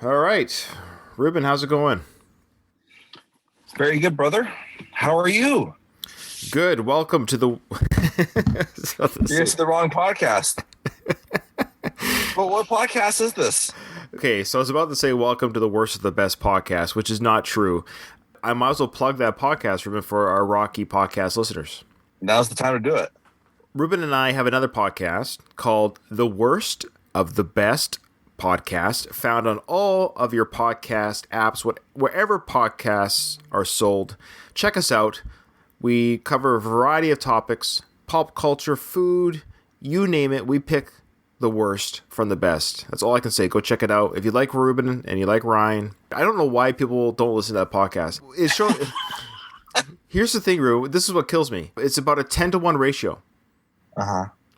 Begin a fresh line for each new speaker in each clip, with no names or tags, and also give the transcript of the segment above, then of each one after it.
All right. Ruben, how's it going?
Very good, brother. How are you?
Good. Welcome to the...
You're to the wrong podcast. But what podcast is this?
Okay, so I was about to say welcome to the worst of the best podcast, which is not true. I might as well plug that podcast, Ruben, for our Rocky podcast listeners.
Now's the time to do it.
Ruben and I have another podcast called The Worst of the Best Podcast, found on all of your podcast apps, wherever podcasts are sold. Check us out. We cover a variety of topics, pop culture, food, you name it. We pick the worst from the best. That's all I can say. Go check it out. If you like Ruben and you like Ryan, I don't know why people don't listen to that podcast. Here's the thing, Ruben. This is what kills me. It's about a 10-to-1 ratio.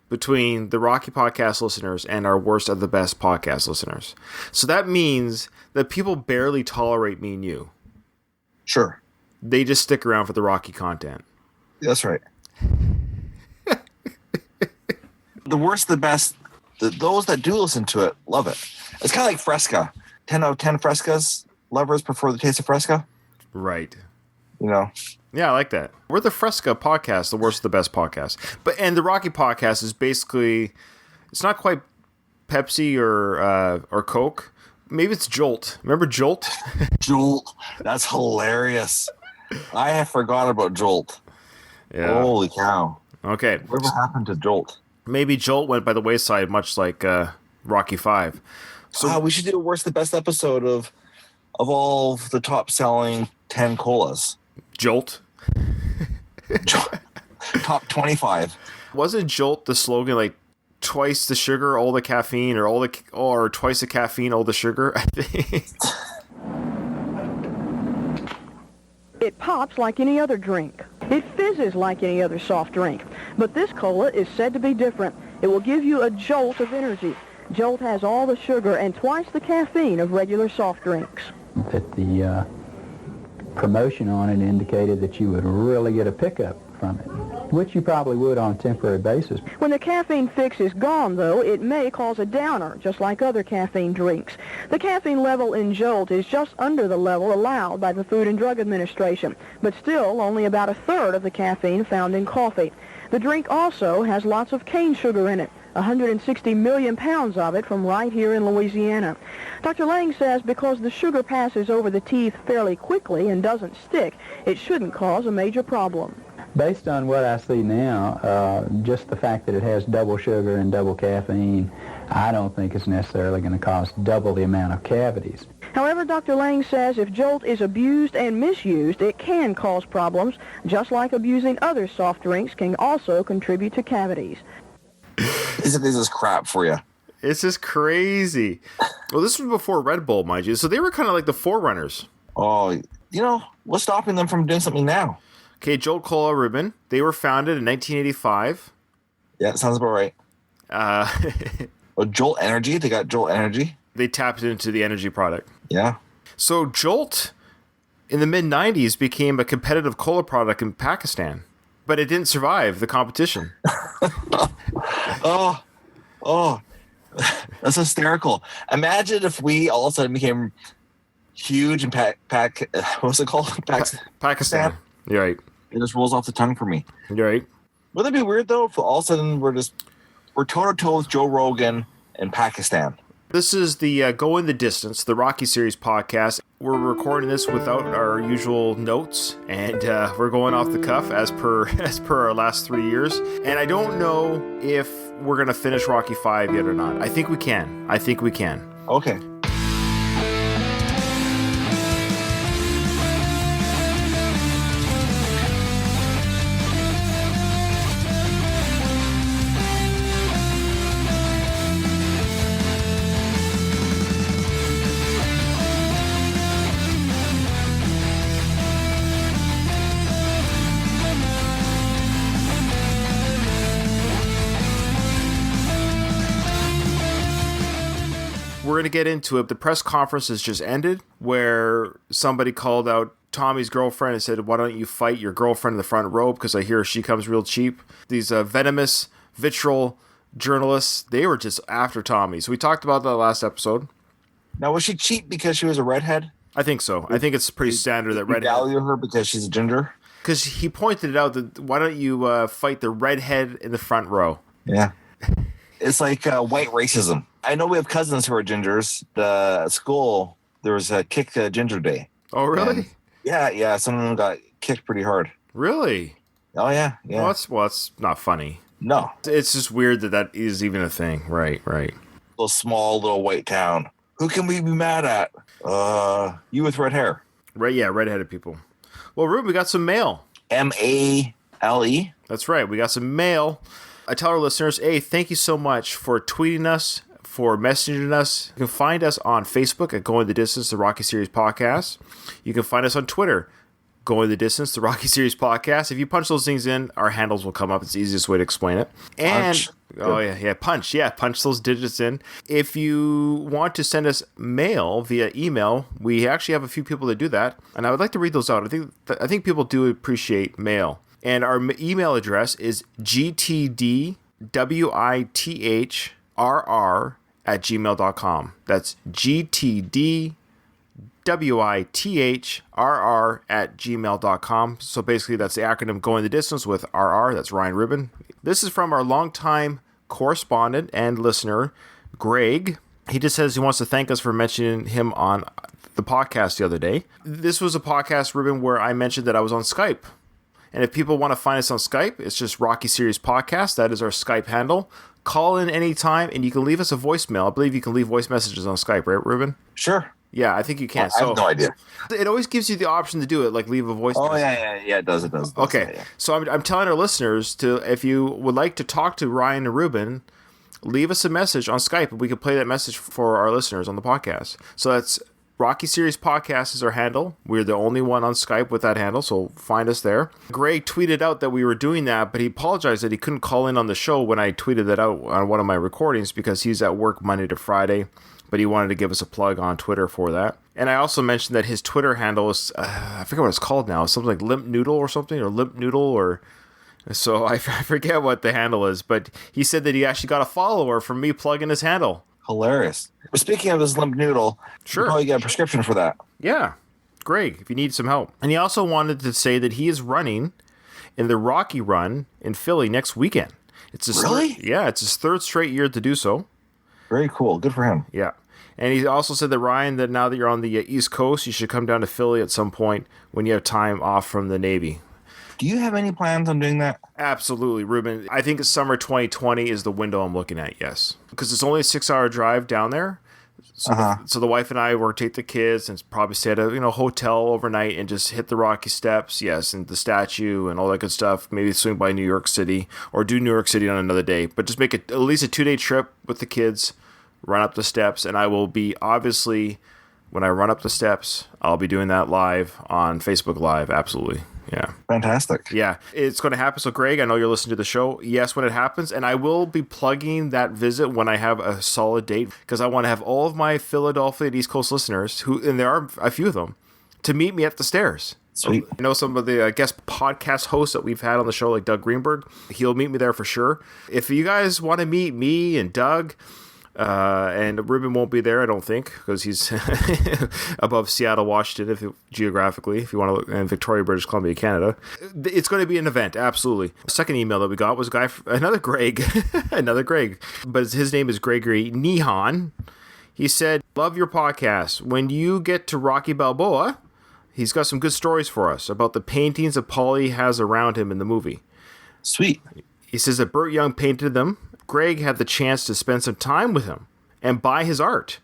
Between the Rocky podcast listeners and our worst of the best podcast listeners. So that means that people barely tolerate me and you.
Sure.
They just stick around for the Rocky content.
That's right. The worst, the best, those that do listen to it love it. It's kind of like Fresca. 10 out of 10 Frescas. Lovers prefer the taste of Fresca.
Right.
You know?
Yeah, I like that. We're the Fresca podcast, the worst of the best podcast. And the Rocky podcast is basically, it's not quite Pepsi or Coke. Maybe it's Jolt. Remember Jolt?
Jolt. That's hilarious. I have forgotten about Jolt.
Yeah.
Holy cow.
Okay.
Whatever happened to Jolt?
Maybe Jolt went by the wayside, much like Rocky 5.
So we should do a worst the best episode of all the top selling 10 colas.
Jolt?
Top 25.
Wasn't Jolt the slogan like twice the sugar, all the caffeine, or twice the caffeine, all the sugar? I think.
It pops like any other drink. It fizzes like any other soft drink. But this cola is said to be different. It will give you a jolt of energy. Jolt has all the sugar and twice the caffeine of regular soft drinks.
That the promotion on it indicated that you would really get a pickup from it, which you probably would on a temporary basis.
When the caffeine fix is gone, though, it may cause a downer, just like other caffeine drinks. The caffeine level in Jolt is just under the level allowed by the Food and Drug Administration, but still only about a third of the caffeine found in coffee. The drink also has lots of cane sugar in it, 160 million pounds of it from right here in Louisiana. Dr. Lang says because the sugar passes over the teeth fairly quickly and doesn't stick, it shouldn't cause a major problem.
Based on what I see now, just the fact that it has double sugar and double caffeine, I don't think it's necessarily going to cause double the amount of cavities.
However, Dr. Lang says if Jolt is abused and misused, it can cause problems, just like abusing other soft drinks can also contribute to cavities.
This is crap for you.
It's just crazy. Well, this was before Red Bull, mind you. So they were kind of like the forerunners.
Oh, what's stopping them from doing something now?
Okay, Jolt Cola, Ruben. They were founded in 1985.
Yeah, sounds about right. Jolt Energy. They got Jolt Energy.
They tapped into the energy product.
Yeah.
So Jolt, in the mid-90s, became a competitive cola product in Pakistan. But it didn't survive the competition.
Oh, that's hysterical. Imagine if we all of a sudden became huge in what's it called?
Pakistan. You're right.
It just rolls off the tongue for me.
You're right.
Wouldn't it be weird though if all of a sudden we're toe-to-toe with Joe Rogan in Pakistan?
This is the Go in the Distance, the Rocky Series podcast. We're recording this without our usual notes, and we're going off the cuff as per our last 3 years. And I don't know if we're going to finish Rocky 5 yet or not. I think we can.
Okay.
We're going to get into it. The press conference has just ended where somebody called out Tommy's girlfriend and said, why don't you fight your girlfriend in the front row because I hear she comes real cheap. These venomous, vitriol journalists, they were just after Tommy. So we talked about that last episode.
Now, was she cheap because she was a redhead?
I think so. I think it's pretty standard that
You
redhead.
value her because she's a ginger?
Because he pointed it out that why don't you fight the redhead in the front row?
Yeah. It's like white racism. I know we have cousins who are gingers. The school, there was a kick ginger day.
Oh, really?
And yeah. Some of them got kicked pretty hard.
Really?
Oh, yeah.
Well, it's not funny.
No.
It's just weird that is even a thing. Right.
Little small, little white town. Who can we be mad at? You with red hair.
Right, yeah, redheaded people. Well, Ruben, we got some mail.
MALE.
That's right. We got some mail. I tell our listeners, hey, thank you so much for tweeting us, for messaging us. You can find us on Facebook at Going the Distance, the Rocky Series Podcast. You can find us on Twitter, Going the Distance, the Rocky Series Podcast. If you punch those things in, our handles will come up. It's the easiest way to explain it. And
Punch.
punch. Yeah, punch those digits in. If you want to send us mail via email, we actually have a few people that do that, and I would like to read those out. I think people do appreciate mail. And our email address is gtdwithrr@gmail.com. That's gtdwithrr@gmail.com. So basically, that's the acronym Going the Distance with RR. That's Ryan Ruban. This is from our longtime correspondent and listener, Greg. He just says he wants to thank us for mentioning him on the podcast the other day. This was a podcast, Ruben, where I mentioned that I was on Skype. And if people want to find us on Skype, it's just Rocky Series Podcast. That is our Skype handle. Call in anytime, and you can leave us a voicemail. I believe you can leave voice messages on Skype, right, Ruben?
Sure.
Yeah, I think you can.
I have no idea.
It always gives you the option to do it, like leave a voice message.
Oh, yeah, it does.
Okay,
Yeah.
so I'm telling our listeners if you would like to talk to Ryan and Ruben, leave us a message on Skype, and we can play that message for our listeners on the podcast. So that's Rocky Series Podcast is our handle. We're the only one on Skype with that handle, so find us there. Greg tweeted out that we were doing that, but he apologized that he couldn't call in on the show when I tweeted that out on one of my recordings because he's at work Monday to Friday, but he wanted to give us a plug on Twitter for that. And I also mentioned that his Twitter handle is, I forget what it's called now, something like Limp Noodle or something, or Limp Noodle, or... So I forget what the handle is, but he said that he actually got a follower from me plugging his handle.
Hilarious. But speaking of his limp noodle,
Sure.
you probably get a prescription for that.
Yeah, Greg, if you need some help. And he also wanted to say that he is running in the Rocky Run in Philly next weekend. It's his
Really?
It's his third straight year to do so.
Very cool. Good for him.
Yeah. And he also said that, Ryan, that now that you're on the East Coast, you should come down to Philly at some point when you have time off from the Navy.
Do you have any plans on doing that?
Absolutely, Ruben. I think summer 2020 is the window I'm looking at, yes. Because it's only a 6-hour drive down there. So the wife and I will take the kids and probably stay at a hotel overnight and just hit the Rocky Steps, yes, and the statue and all that good stuff. Maybe swing by New York City or do New York City on another day. But just make it at least a 2-day trip with the kids, run up the steps, and I will be obviously, when I run up the steps, I'll be doing that live on Facebook Live, absolutely. Yeah.
Fantastic.
Yeah, it's going to happen. So, Greg, I know you're listening to the show. Yes, when it happens. And I will be plugging that visit when I have a solid date because I want to have all of my Philadelphia and East Coast listeners, and there are a few of them, to meet me at the stairs.
Sweet.
I know some of the guest podcast hosts that we've had on the show, like Doug Greenberg. He'll meet me there for sure. If you guys want to meet me and Doug... and Ruben won't be there, I don't think, because he's above Seattle, Washington, geographically, if you want to look, and Victoria, British Columbia, Canada. It's going to be an event, absolutely. The second email that we got was another Greg, but his name is Gregory Nihan. He said, love your podcast. When you get to Rocky Balboa, he's got some good stories for us about the paintings that Paulie has around him in the movie.
Sweet.
He says that Burt Young painted them. Greg had the chance to spend some time with him and buy his art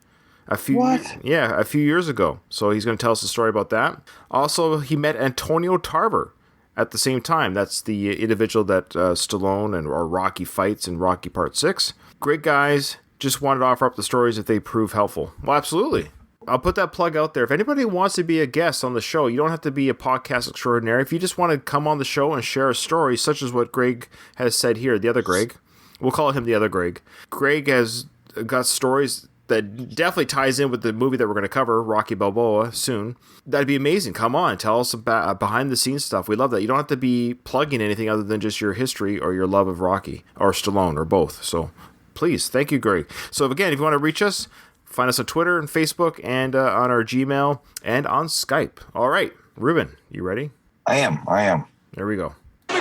a few years ago. So he's going to tell us a story about that. Also, he met Antonio Tarver at the same time. That's the individual that Stallone or Rocky fights in Rocky Part 6. Great guys. Just wanted to offer up the stories if they prove helpful. Well, absolutely. I'll put that plug out there. If anybody wants to be a guest on the show, you don't have to be a podcast extraordinary. If you just want to come on the show and share a story, such as what Greg has said here, the other Greg, we'll call him the other Greg. Greg has got stories that definitely ties in with the movie that we're going to cover, Rocky Balboa, soon. That'd be amazing. Come on, tell us about behind-the-scenes stuff. We love that. You don't have to be plugging anything other than just your history or your love of Rocky or Stallone or both. So please, thank you, Greg. So again, if you want to reach us, Find us on Twitter and Facebook and on our Gmail and on Skype. All right, Ruben, you ready?
I am.
There we go.
Why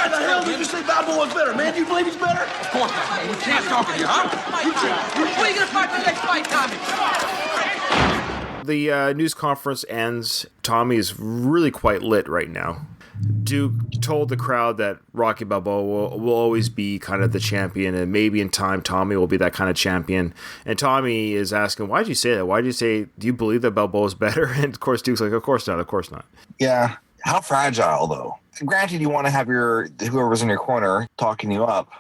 the hell did you say Balboa's better, man? Do you believe he's better? Of course not, man. We can't talk to you, huh? When are you going to fight the next fight, Tommy?
The news conference ends. Tommy is really quite lit right now. Duke told the crowd that Rocky Balboa will always be kind of the champion, and maybe in time Tommy will be that kind of champion. And Tommy is asking, why did you say that? Why did you say, do you believe that Balboa's better? And of course Duke's like, of course not.
Yeah. How fragile, though. Granted, you want to have whoever's in your corner talking you up.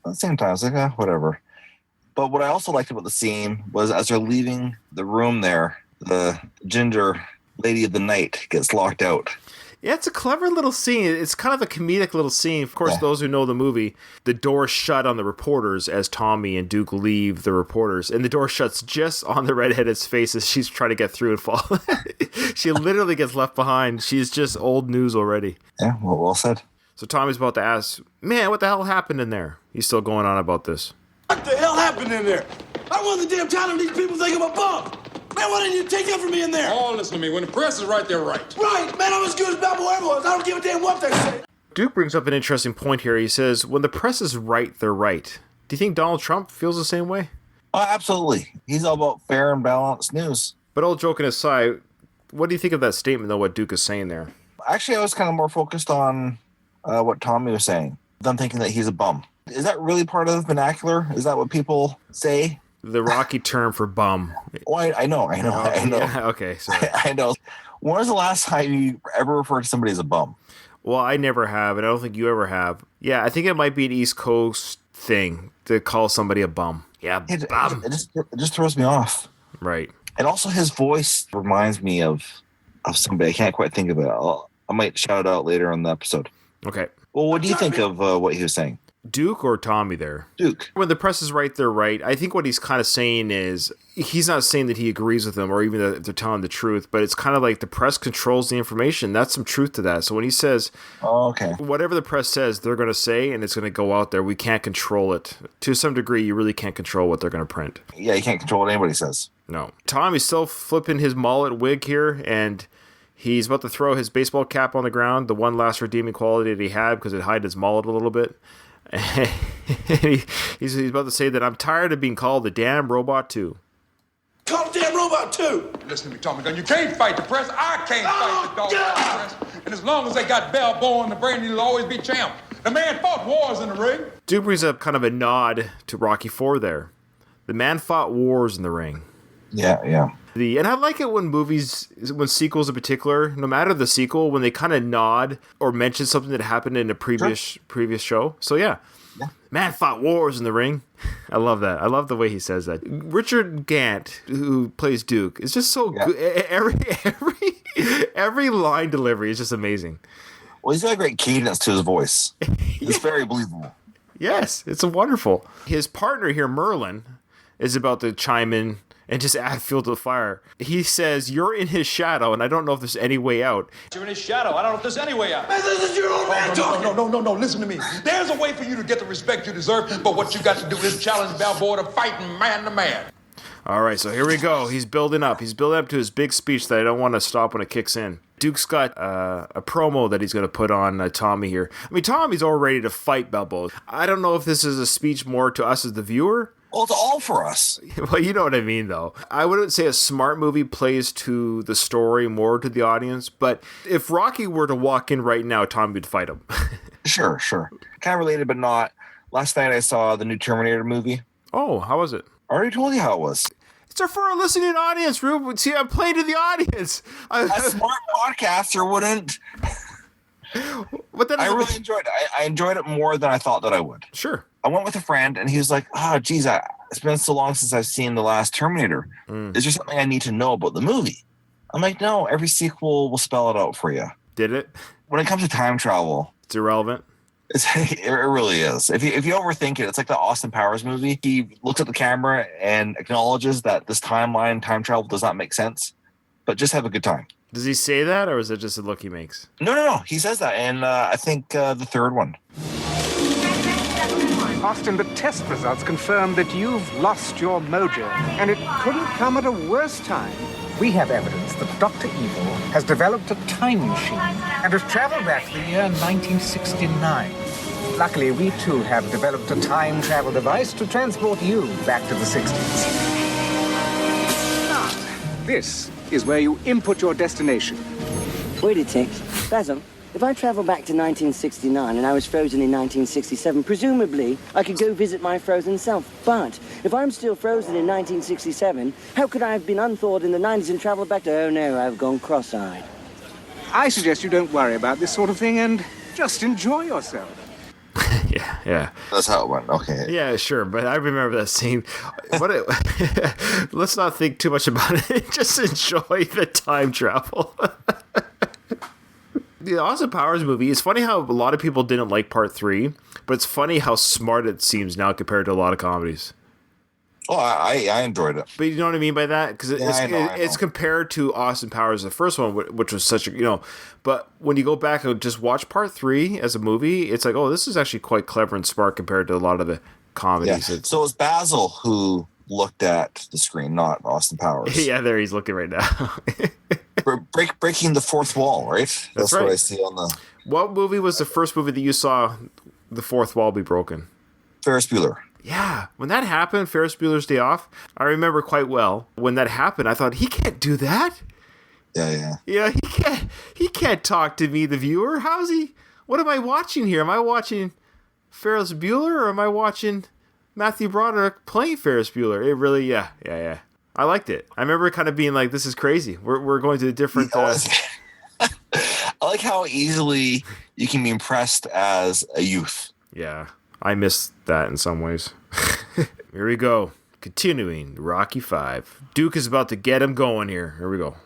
At the same time, it's like, whatever. But what I also liked about the scene was as they're leaving the room there, the ginger lady of the night gets locked out.
Yeah, it's a clever little scene. It's kind of a comedic little scene. Of course, those who know the movie, the door shut on the reporters as Tommy and Duke leave the reporters. And the door shuts just on the redheaded's face as she's trying to get through and fall. She literally gets left behind. She's just old news already.
Yeah, well said.
So Tommy's about to ask, man, what the hell happened in there? He's still going on about this.
What the hell happened in there? I want the damn time these people think I'm a bum. Man, why didn't you take up for me in there?
Oh, listen to me. When the press is right, they're right.
Right, man, I'm as good as Balboa ever was. I don't give a damn what they say.
Duke brings up an interesting point here. He says, when the press is right, they're right. Do you think Donald Trump feels the same way?
Oh, absolutely. He's all about fair and balanced news.
But all joking aside, what do you think of that statement, though, what Duke is saying there?
Actually, I was kind of more focused on what Tommy was saying. Them thinking that he's a bum. Is that really part of the vernacular? Is that what people say?
The Rocky term for bum.
Oh, I know.
Yeah, okay, sorry.
I know. When was the last time you ever referred to somebody as a bum?
Well, I never have, and I don't think you ever have. Yeah, I think it might be an East Coast thing to call somebody a bum. Yeah, bum.
It just throws me off.
Right.
And also his voice reminds me of somebody. I can't quite think of it. I might shout it out later in the episode.
Okay.
Well, what do you think of what he was saying?
Duke or Tommy there?
Duke.
When the press is right, they're right. I think what he's kind of saying is, he's not saying that he agrees with them or even that they're telling the truth, but it's kind of like the press controls the information. That's some truth to that. So when he says, whatever the press says, they're going to say, and it's going to go out there, we can't control it. To some degree, you really can't control what they're going to print.
Yeah, you can't control what anybody says.
No. Tommy's still flipping his mullet wig here, and he's about to throw his baseball cap on the ground, the one last redeeming quality that he had because it hid his mullet a little bit. He's about to say that I'm tired of being called the damn robot too.
Call the damn robot too.
Listen to me, Tommy Gunn. You can't fight the press. I can't fight the dog press. And as long as they got Balboa in the brain, he'll always be champ. The man fought wars in the ring.
Duke brings up kind of a nod to Rocky IV there. The man fought wars in the ring.
Yeah.
And I like it when when sequels in particular, no matter the sequel, when they kind of nod or mention something that happened in a previous show. So yeah. Man fought wars in the ring. I love that. I love the way he says that. Richard Gant, who plays Duke, is just so good. Every line delivery is just amazing.
Well, he's got a great cadence to his voice. It's very believable.
Yes, it's wonderful. His partner here, Merlin, is about to chime in and just add fuel to the fire. He says, you're in his shadow, and I don't know if there's any way out.
You're in his shadow. I don't know if there's any way out.
Man, this is your old man talking.
No. Listen to me. There's a way for you to get the respect you deserve, but what you got to do is challenge Balboa to fighting man to man.
All right, so here we go. He's building up. He's building up to his big speech that I don't want to stop when it kicks in. Duke's got a promo that he's going to put on Tommy here. I mean, Tommy's all ready to fight Balboa. I don't know if this is a speech more to us as the viewer.
Well, it's all for us.
Well, you know what I mean, though. I wouldn't say a smart movie plays to the story more to the audience, but if Rocky were to walk in right now, Tommy would fight him.
Sure. Kind of related, but not. Last night I saw the new Terminator movie.
Oh, how was it?
I already told you how it was.
It's for our listening audience, Ruben. See, I'm playing to the audience.
A smart podcaster wouldn't.
But then
I really enjoyed it. I enjoyed it more than I thought that I would.
Sure.
I went with a friend, and he was like, geez, it's been so long since I've seen the last Terminator. Is there something I need to know about the movie? I'm like, no, every sequel will spell it out for you.
Did it?
When it comes to time travel,
it's irrelevant.
It really is. If you overthink it, it's like the Austin Powers movie. He looks at the camera and acknowledges that this time travel does not make sense, but just have a good time.
Does he say that, or is it just a look he makes?
No. He says that, and I think the third one.
Austin, the test results confirm that you've lost your mojo, and it couldn't come at a worse time. We have evidence that Dr. Evil has developed a time machine and has traveled back to the year 1969. Luckily, we too have developed a time travel device to transport you back to the 60s. This is where you input your destination.
Wait a tick. Basil, if I travel back to 1969 and I was frozen in 1967, presumably I could go visit my frozen self. But if I'm still frozen in 1967, how could I have been unthawed in the 90s and traveled back to, oh no, I've gone cross-eyed?
I suggest you don't worry about this sort of thing and just enjoy yourself.
Yeah.
That's how it went. Okay.
Yeah, sure. But I remember that scene. Let's not think too much about it. Just enjoy the time travel. The Austin Powers movie, it's funny how a lot of people didn't like part 3, but it's funny how smart it seems now compared to a lot of comedies.
Oh, I enjoyed it.
But you know what I mean by that? Because
I know.
it's compared to Austin Powers, the first one, which was such a, but when you go back and just watch part 3 as a movie, it's like, oh, this is actually quite clever and smart compared to a lot of the comedies.
Yeah. So it was Basil who looked at the screen, not Austin Powers.
Yeah, there he's looking right now.
Breaking the fourth wall, right? That's
right.
What I see on the...
What movie was the first movie that you saw the fourth wall be broken?
Ferris Bueller.
Yeah, when that happened, Ferris Bueller's Day Off, I remember quite well. When that happened, I thought, he can't do that.
Yeah.
Yeah, he can't talk to me, the viewer. How's he? What am I watching here? Am I watching Ferris Bueller or am I watching Matthew Broderick playing Ferris Bueller? It really, yeah. I liked it. I remember kind of being like, this is crazy. We're going to a different...
I like how easily you can be impressed as a youth.
Yeah. I missed that in some ways. Here we go. Continuing Rocky 5. Duke is about to get him going here. Here we go.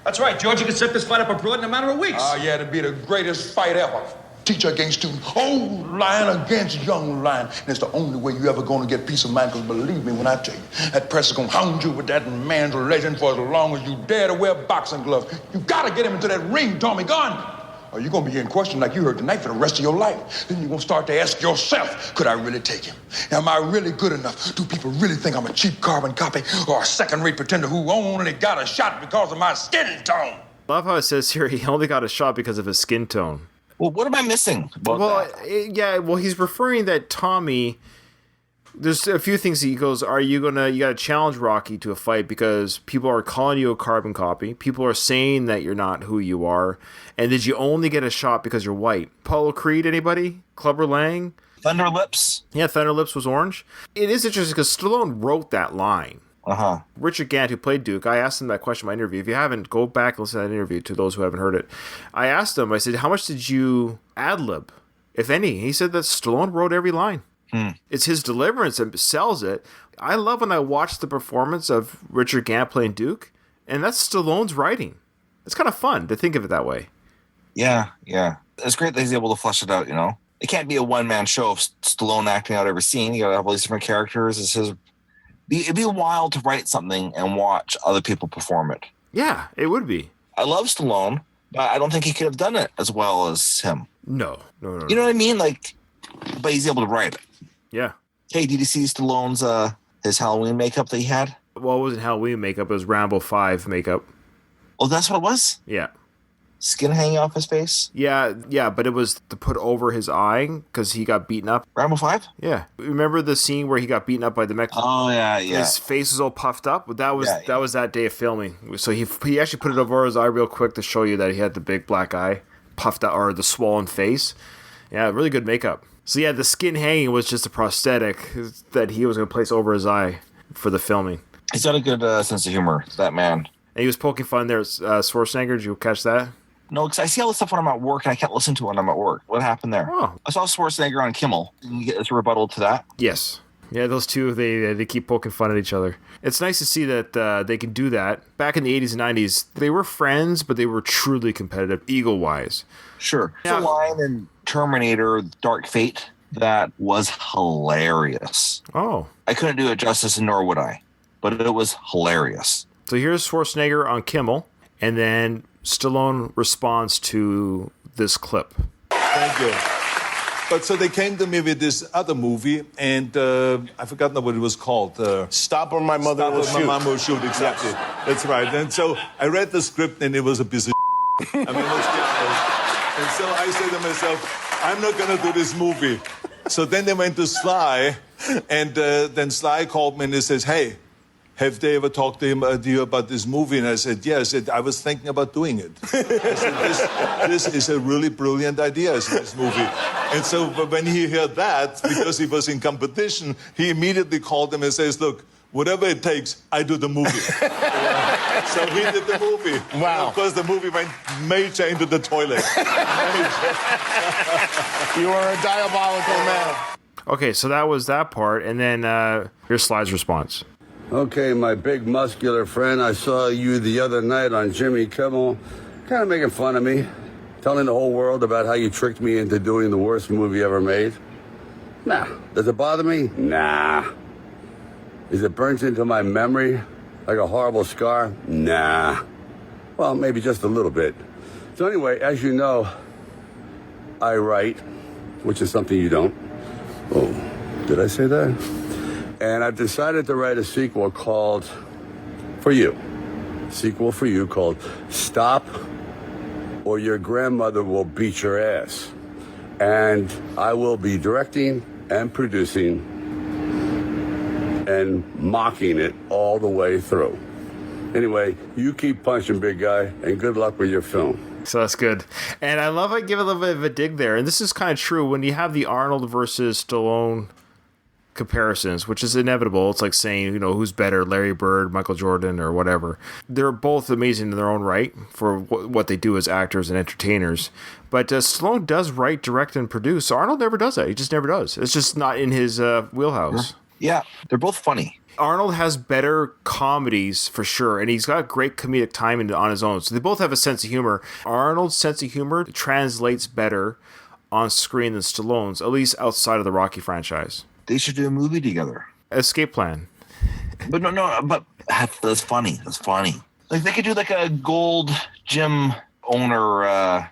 That's right, George. You can set this fight up abroad in a matter of weeks.
Yeah, it'd be the greatest fight ever. Teacher against student, old lion against young lion. And it's the only way you ever gonna get peace of mind, because believe me when I tell you, that press is gonna hound you with that man's legend for as long as you dare to wear boxing gloves. You gotta get him into that ring, Tommy Gunn. Or you're going to be in question like you heard tonight for the rest of your life. Then you're going to start to ask yourself, could I really take him? Am I really good enough? Do people really think I'm a cheap carbon copy or a second-rate pretender who only got a shot because of my skin tone?
Love how it says here he only got a shot because of his skin tone.
Well, what am I missing about that?
He's referring that Tommy... There's a few things he goes, you got to challenge Rocky to a fight because people are calling you a carbon copy. People are saying that you're not who you are. And did you only get a shot because you're white? Apollo Creed, anybody? Clubber Lang?
Thunder Lips?
Yeah, Thunder Lips was orange. It is interesting because Stallone wrote that line.
Uh-huh.
Richard Gant, who played Duke, I asked him that question in my interview. If you haven't, go back and listen to that interview to those who haven't heard it. I asked him, I said, how much did you ad-lib, if any? He said that Stallone wrote every line. It's his deliverance that sells it. I love when I watch the performance of Richard Gant playing Duke, and that's Stallone's writing. It's kind of fun to think of it that way.
Yeah. It's great that he's able to flesh it out, It can't be a one-man show of Stallone acting out every scene. You gotta have all these different characters. It'd be wild to write something and watch other people perform it.
Yeah, it would be.
I love Stallone, but I don't think he could have done it as well as him.
No.
You know what I mean? But he's able to write it.
Yeah.
Hey, did you see Stallone's his Halloween makeup that he had?
Well, it wasn't Halloween makeup. It was Rambo 5 makeup.
Oh, that's what it was?
Yeah.
Skin hanging off his face?
Yeah, but it was to put over his eye because he got beaten up.
Rambo 5?
Yeah. Remember the scene where he got beaten up by the Mexican?
Oh, yeah.
His face was all puffed up. That was that day of filming. So he actually put it over his eye real quick to show you that he had the big black eye puffed out, or the swollen face. Yeah, really good makeup. So yeah, the skin hanging was just a prosthetic that he was going to place over his eye for the filming.
He's got a good sense of humor, that man.
And he was poking fun there. Schwarzenegger, did you catch that?
No, because I see all this stuff when I'm at work, and I can't listen to it when I'm at work. What happened there?
Oh.
I saw Schwarzenegger on Kimmel. Did you get this rebuttal to that?
Yes. Yeah, those two, they keep poking fun at each other. It's nice to see that they can do that. Back in the 80s and 90s, they were friends, but they were truly competitive, ego-wise.
Sure. There's a line in Terminator Dark Fate that was hilarious.
Oh.
I couldn't do it justice, and nor would I. But it was hilarious.
So here's Schwarzenegger on Kimmel, and then Stallone responds to this clip.
Thank you. But so they came to me with this other movie, and I forgot what it was called.
Stop or My Mother Will Shoot.
My Mom Will Shoot, exactly. Yes. That's right. And so I read the script, and it was a piece of I mean, let's be honest. And so I said to myself, I'm not going to do this movie. So then they went to Sly, and then Sly called me and he says, hey, have they ever talked to you about this movie? And I said, yes. I was thinking about doing it. I said, this is a really brilliant idea, this movie. And so when he heard that, because he was in competition, he immediately called him and says, look, whatever it takes, I do the movie. So he did the movie.
Wow.
And of course, the movie went major into the toilet.
You are a diabolical man.
Okay, so that was that part, and then here's Sly's response.
Okay, my big muscular friend, I saw you the other night on Jimmy Kimmel, kind of making fun of me, telling the whole world about how you tricked me into doing the worst movie ever made. Nah. Does it bother me? Nah. Is it burnt into my memory like a horrible scar? Nah. Well, maybe just a little bit. So anyway, as you know, I write, which is something you don't. Oh, did I say that? And I've decided to write a sequel called For You. Sequel for you called Stop or Your Grandmother Will Beat Your Ass. And I will be directing and producing and mocking it all the way through. Anyway, you keep punching, big guy, and good luck with your film.
So that's good. And I love I give a little bit of a dig there. And this is kind of true when you have the Arnold versus Stallone comparisons, which is inevitable. It's like saying, who's better, Larry Bird, Michael Jordan, or whatever. They're both amazing in their own right for what they do as actors and entertainers. But Stallone does write, direct, and produce. Arnold never does that. He just never does. It's just not in his wheelhouse.
Yeah, they're both funny.
Arnold has better comedies for sure, and he's got great comedic timing on his own. So they both have a sense of humor. Arnold's sense of humor translates better on screen than Stallone's, at least outside of the Rocky franchise.
They should do a movie together.
Escape Plan.
But but that's funny. That's funny. Like they could do like a gold gym owner.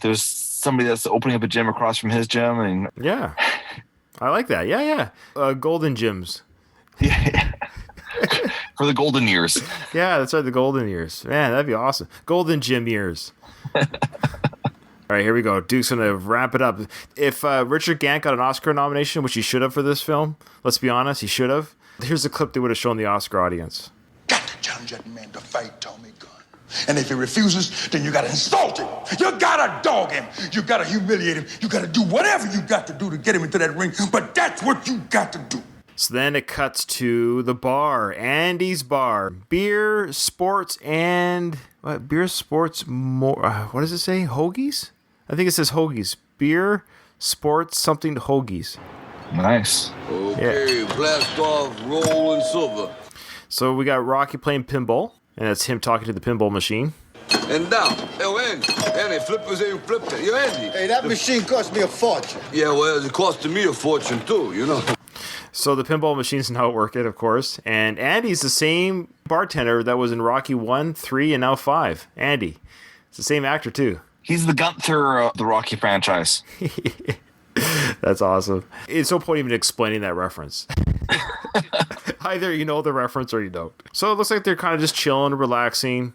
There's somebody that's opening up a gym across from his gym, and
yeah, I like that. Yeah. Golden gyms.
Yeah. For the golden years.
Yeah, that's right. The golden years. Man, that'd be awesome. Golden gym years. All right, here we go. Duke's going to wrap it up. If Richard Gant got an Oscar nomination, which he should have for this film, let's be honest, he should have. Here's the clip they would have shown the Oscar audience.
Got to challenge that man to fight Tommy Gunn. And if he refuses, then you got to insult him. You got to dog him. You got to humiliate him. You got to do whatever you got to do to get him into that ring. But that's what you got to do.
So then it cuts to the bar, Andy's bar. Beer, sports, and... What? Beer, sports, more... what does it say? Hoagies? I think it says hoagies. Beer, sports, something to hoagies.
Nice.
Okay, yeah. Blast off, rolling silver.
So we got Rocky playing pinball, and that's him talking to the pinball machine.
And now, Andy, flippers ain't flipping. Yo, Andy.
Hey, that machine cost me a fortune.
Yeah, well, it costed me a fortune, too,
So the pinball machine's not working, of course. And Andy's the same bartender that was in Rocky 1, 3, and now 5. Andy. It's the same actor, too.
He's the Gunther of the Rocky franchise.
That's awesome. It's no point even explaining that reference. Either you know the reference or you don't. So it looks like they're kind of just chilling, relaxing.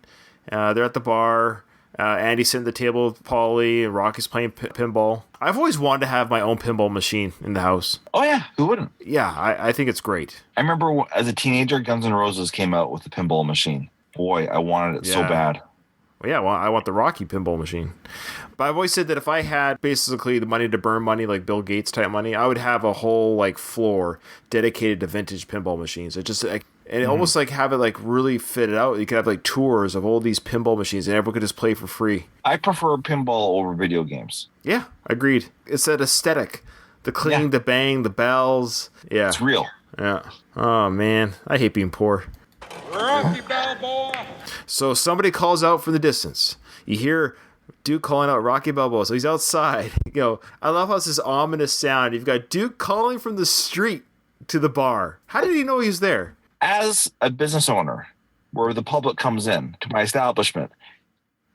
They're at the bar. Andy's sitting at the table with Paulie, and Rocky's playing pinball. I've always wanted to have my own pinball machine in the house.
Oh, yeah. Who wouldn't?
Yeah, I think it's great.
I remember as a teenager, Guns N' Roses came out with the pinball machine. Boy, I wanted it so bad.
Well, yeah, I want the Rocky pinball machine. But I've always said that if I had basically the money to burn money, like Bill Gates type money, I would have a whole floor dedicated to vintage pinball machines. It just almost have it really fitted out. You could have tours of all these pinball machines, and everyone could just play for free.
I prefer pinball over video games.
Yeah, agreed. It's that aesthetic, the cling, the bang, the bells. Yeah,
it's real.
Yeah. Oh man, I hate being poor.
Rocky Balboa.
So somebody calls out from the distance. You hear Duke calling out Rocky Balboa. So he's outside. I love how it's this ominous sound. You've got Duke calling from the street to the bar. How did he know he was there?
As a business owner, where the public comes in to my establishment,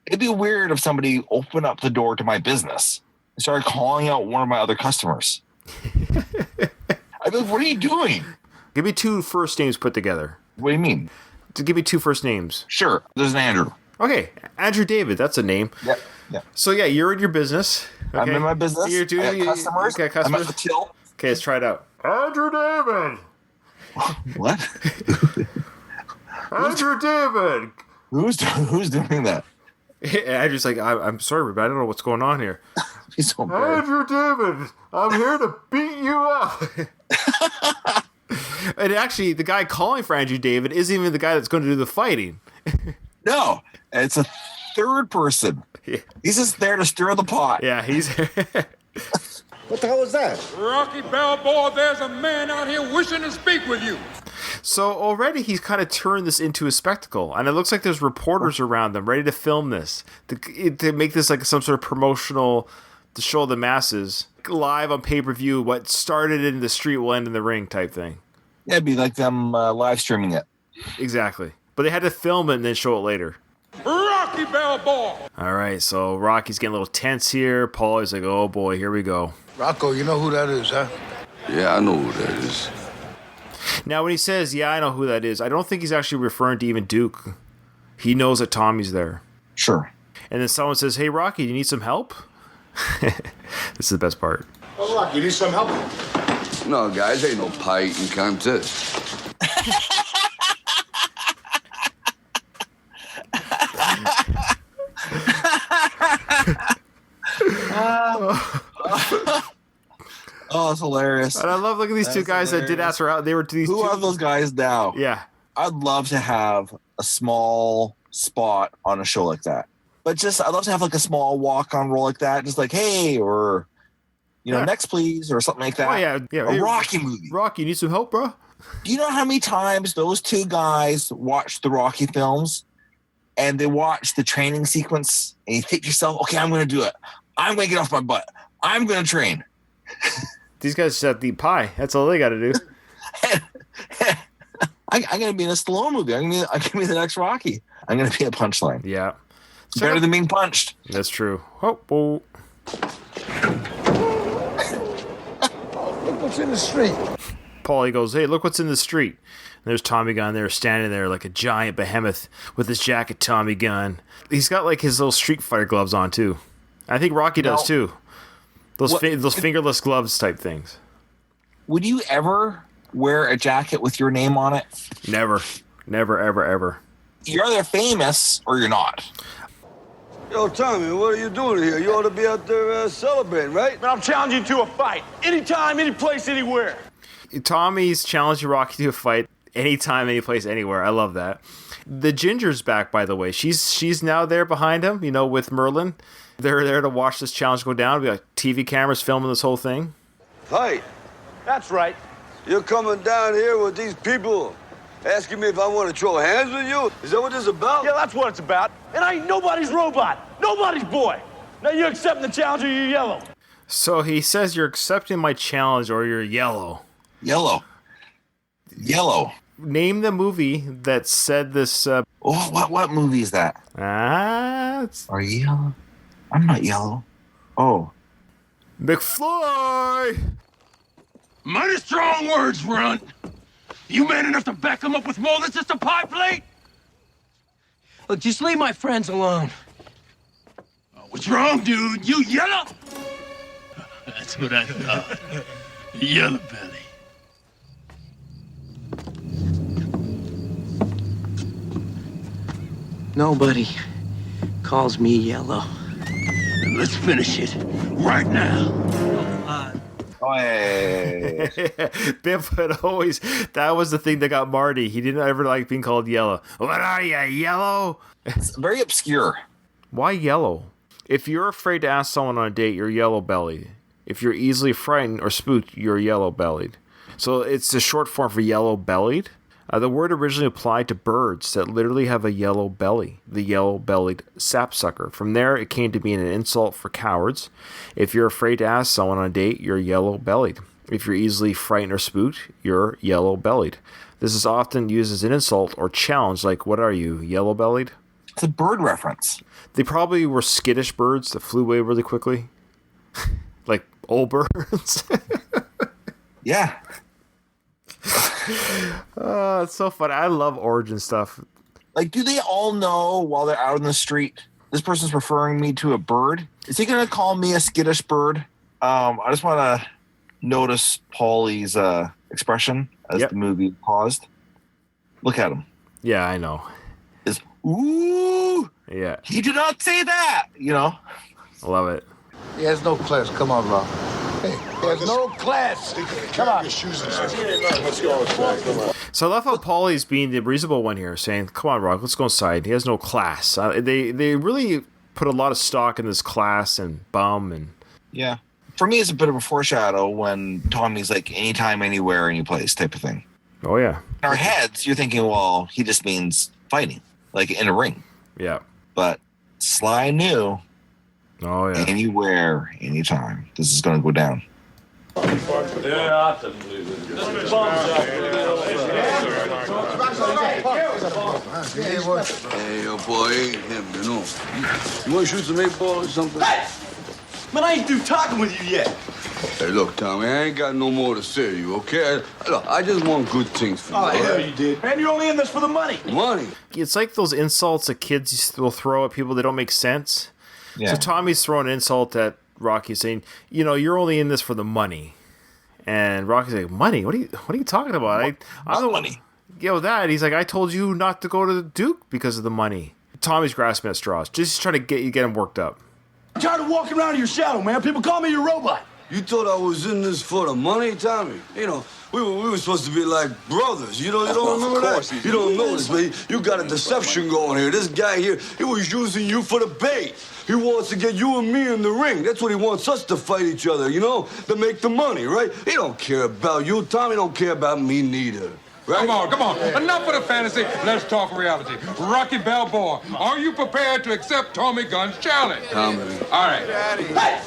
it'd be weird if somebody opened up the door to my business. started calling out one of my other customers. I'd be like, what are you doing?
Give me 2 first names put together.
What do you mean?
To give me 2 first names.
Sure. There's an Andrew.
Okay, Andrew David. That's a name.
Yep. Yeah.
So yeah, you're in your business. Okay?
I'm in my business.
You're doing
I got customers.
Okay, customers.
I'm at the till.
Okay, let's try it out. Andrew David.
What?
Andrew David.
Who's doing that?
Andrew's like, I'm sorry, but I don't know what's going on here.
He's so bad.
Andrew David, I'm here to beat you up. And actually, the guy calling for Andrew David isn't even the guy that's going to do the fighting.
No, it's a third person.
Yeah.
He's just there to stir the pot.
Yeah, he's...
What the hell was that?
Rocky Balboa, there's a man out here wishing to speak with you.
So already he's kind of turned this into a spectacle, and it looks like there's reporters around them ready to film this, to make this like some sort of promotional, to show the masses, live on pay-per-view, what started in the street will end in the ring type thing.
Yeah, it'd be like them live streaming it.
Exactly. But they had to film it and then show it later.
Rocky Balboa.
All right, so Rocky's getting a little tense here. Paulie's like, oh boy, here we go.
Rocco, you know who that is, huh?
Yeah, I know who that is.
Now, when he says, yeah, I know who that is, I don't think he's actually referring to even Duke. He knows that Tommy's there.
Sure.
And then someone says, hey, Rocky, do you need some help? This is the best part.
Oh, Rocky, you need some help?
No, guys, ain't no pie eating contest.
Oh, it's hilarious.
And I love looking at these two guys that did ask her out. They were these
Who
two.
are those guys now?
Yeah.
I'd love to have a small spot on a show like that. But just, I'd love to have like a small walk-on role like that. Just like, hey, or, next please, or something like that.
Oh, yeah.
A Rocky movie.
Rocky, you need some help, bro?
Do you know how many times those two guys watch the Rocky films and they watch the training sequence and you think to yourself, okay, I'm going to do it. I'm going to get off my butt. I'm going to train.
These guys just have to eat pie. That's all they got to do.
I'm going to be in a Stallone movie. I'm going to be the next Rocky. I'm going to be a punchline.
Yeah.
It's better than being punched.
That's true. Oh.
Look what's in the street.
Paulie goes, hey, look what's in the street. And there's Tommy Gunn there standing there like a giant behemoth with his jacket Tommy Gunn. He's got like his little Street Fighter gloves on too. I think Rocky does too. Those fingerless gloves type things.
Would you ever wear a jacket with your name on it?
Never, ever.
You're either famous or you're not.
Yo, Tommy, what are you doing here? You ought to be out there celebrating, right?
But I'm challenging you to a fight. Anytime, any place, anywhere.
Tommy's challenging Rocky to a fight anytime, any place, anywhere. I love that. The Ginger's back, by the way. She's now there behind him, with Merlin. They're there to watch this challenge go down. Be like TV cameras filming this whole thing.
Fight?
That's right.
You're coming down here with these people asking me if I want to throw hands with you? Is that what this is about?
Yeah, that's what it's about. And I ain't nobody's robot. Nobody's boy. Now you're accepting the challenge or you're yellow.
So he says you're accepting my challenge or you're yellow.
Yellow.
Name the movie that said this.
What movie is that? Are you yellow? I'm not yellow. Oh.
McFly!
Mighty strong words, Runt. You man enough to back them up with more than just a pie plate?
Look, just leave my friends alone.
What's wrong, dude? You yellow? That's what I thought. Yellow belly.
Nobody calls me yellow.
And let's finish it right now.
Oh, hey.
Biff would always, that was the thing that got Marty. He didn't ever like being called yellow. What are you, yellow?
It's very obscure.
Why yellow? If you're afraid to ask someone on a date, you're yellow-bellied. If you're easily frightened or spooked, you're yellow-bellied. So it's the short form for yellow-bellied. The word originally applied to birds that literally have a yellow belly, the yellow-bellied sapsucker. From there, it came to being an insult for cowards. If you're afraid to ask someone on a date, you're yellow-bellied. If you're easily frightened or spooked, you're yellow-bellied. This is often used as an insult or challenge, like, what are you, yellow-bellied?
It's a bird reference.
They probably were skittish birds that flew away really quickly. Like old birds.
Yeah.
Oh, it's so funny. I love origin stuff.
Like, do they all know while they're out in the street, this person's referring me to a bird? Is he going to call me a skittish bird? I just want to notice Paulie's expression as the movie paused. Look at him.
Yeah, I know.
Is ooh.
Yeah.
He did not say that. You know.
I love it.
He has no class. Come on, Rob. Hey, he has no class. Come on. Let's go outside. Come on.
So I love how Paulie's being the reasonable one here, saying, "Come on, Rock, let's go inside." He has no class. They really put a lot of stock in this class and bum and.
Yeah. For me, it's a bit of a foreshadow when Tommy's like anytime, anywhere, any place type of thing.
Oh yeah.
In our heads, you're thinking, well, he just means fighting, like in a ring.
Yeah.
But Sly knew.
Oh yeah.
Anywhere, anytime. This is going to go down.
Yeah, hey, yo, boy, ain't him, you know. You want to shoot some 8-ball or something?
Hey! Man, I ain't through talking with you yet.
Hey, look, Tommy, I ain't got no more to say to you, okay? Look, I just want good things for you.
Oh, hell you did. Man, you're only in this for the money.
Money?
It's like those insults that kids will throw at people that don't make sense.
Yeah.
So Tommy's throwing an insult at Rocky, saying, "You know, you're only in this for the money." And Rocky's like, "Money? What are you talking about? I'm the
money."
That he's like, "I told you not to go to the Duke because of the money." Tommy's grasping at straws, just trying to get him worked up.
I'm tired of walking around in your shadow, man. People call me your robot.
You thought I was in this for the money, Tommy? You know, we were supposed to be like brothers. You don't remember that? You don't know this, but you got a deception going here. This guy here, he was using you for the bait. He wants to get you and me in the ring. That's what he wants us to fight each other, you know, to make the money, right? He don't care about you. Tommy don't care about me neither. Right?
Come on. Enough of the fantasy. Let's talk reality. Rocky Balboa, are you prepared to accept Tommy Gunn's challenge?
Tommy.
All right.
Hey!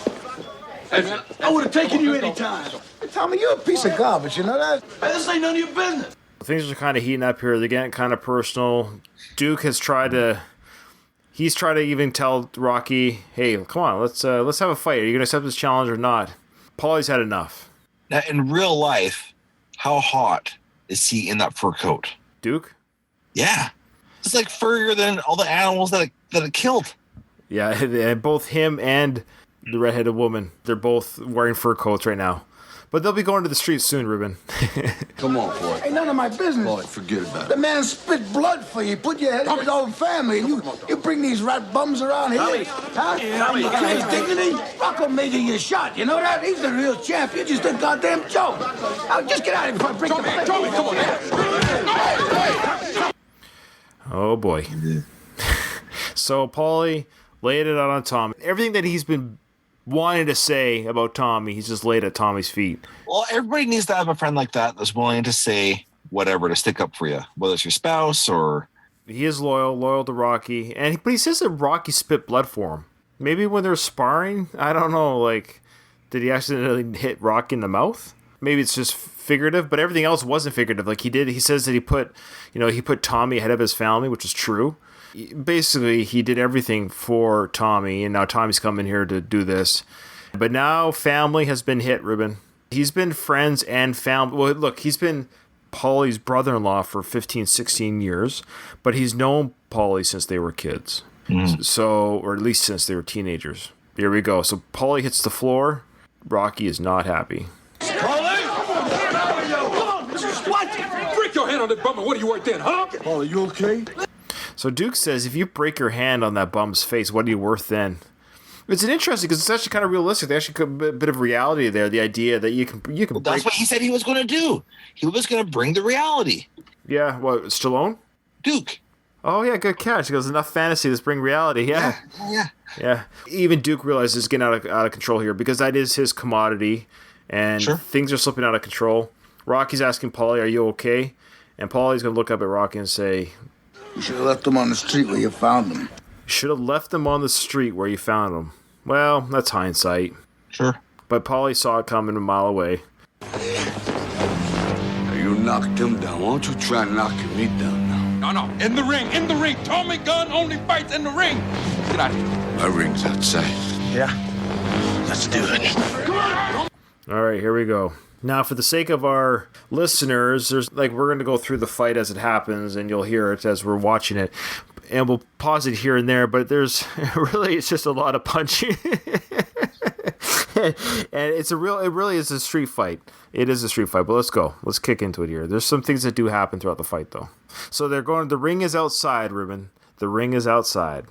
I would have taken you any time.
Hey, Tommy, you're a piece of garbage, you know that?
Hey, this ain't none of your business.
Things are kind of heating up here. They're getting kind of personal. Duke has tried to even tell Rocky, "Hey, come on, let's have a fight. Are you going to accept this challenge or not?" Paulie's had enough.
Now, in real life, how hot is he in that fur coat?
Duke?
Yeah. It's like furrier than all the animals that it killed.
Yeah, and both him and the redheaded woman, they're both wearing fur coats right now. But they'll be going to the streets soon, Ruben.
Come on, boy.
Ain't none of my business.
Boy, forget about
The
it.
man spit blood for you. Put your head in his own family, and you bring these rat bums around here.
Tommy.
Huh?
Tommy.
You kill his dignity? Rocco made you your shot. You know that? He's the real champ. You're just a goddamn joke. Now, just get out of here before I break the face.
Tommy, come on.
Oh, boy. So Paulie laid it out on Tom. Everything that he's been wanting to say about Tommy, he's just laid at Tommy's feet.
Well, everybody needs to have a friend like that that's willing to say whatever to stick up for you, whether it's your spouse or...
He is loyal to Rocky, but he says that Rocky spit blood for him. Maybe when they're sparring, I don't know, like, did he accidentally hit Rocky in the mouth? Maybe it's just figurative, but everything else wasn't figurative. Like he says that he put Tommy ahead of his family, which is true. Basically, he did everything for Tommy, and now Tommy's coming here to do this. But now family has been hit, Ruben. He's been friends and family. Well, look, he's been Paulie's brother-in-law for 15, 16 years, but he's known Paulie since they were kids. So, or at least since they were teenagers. Here we go. So Paulie hits the floor. Rocky is not happy.
What? Break your hand on that bum and what are you worth then, huh?
Oh, are you okay?
So Duke says, if you break your hand on that bum's face, what are you worth then? It's an interesting because it's actually kind of realistic. They actually put a bit of reality there. The idea that you can
Well, that's what he said he was going to do. He was going to bring the reality.
Yeah, what, Stallone?
Duke.
Oh, yeah, good catch. He goes, enough fantasy, let's bring reality. Yeah. Even Duke realizes it's getting out of control here because that is his commodity, and things are slipping out of control. Rocky's asking Paulie, are you okay? And Paulie's going to look up at Rocky and say,
You should have left him on the street where you found him.
Should have left him on the street where you found him. Well, that's hindsight.
Sure.
But Paulie saw it coming a mile away.
You knocked him down. Why don't you try knocking me down now?
No. In the ring. Tommy Gunn only fights in the ring. Get out of here.
My ring's outside.
Yeah?
Let's do it.
All right, here we go. Now, for the sake of our listeners, we're going to go through the fight as it happens, and you'll hear it as we're watching it. And we'll pause it here and there, but it's just a lot of punching. And it really is a street fight. It is a street fight, but let's go. Let's kick into it here. There's some things that do happen throughout the fight, though. So the ring is outside, Ruben. The ring is outside.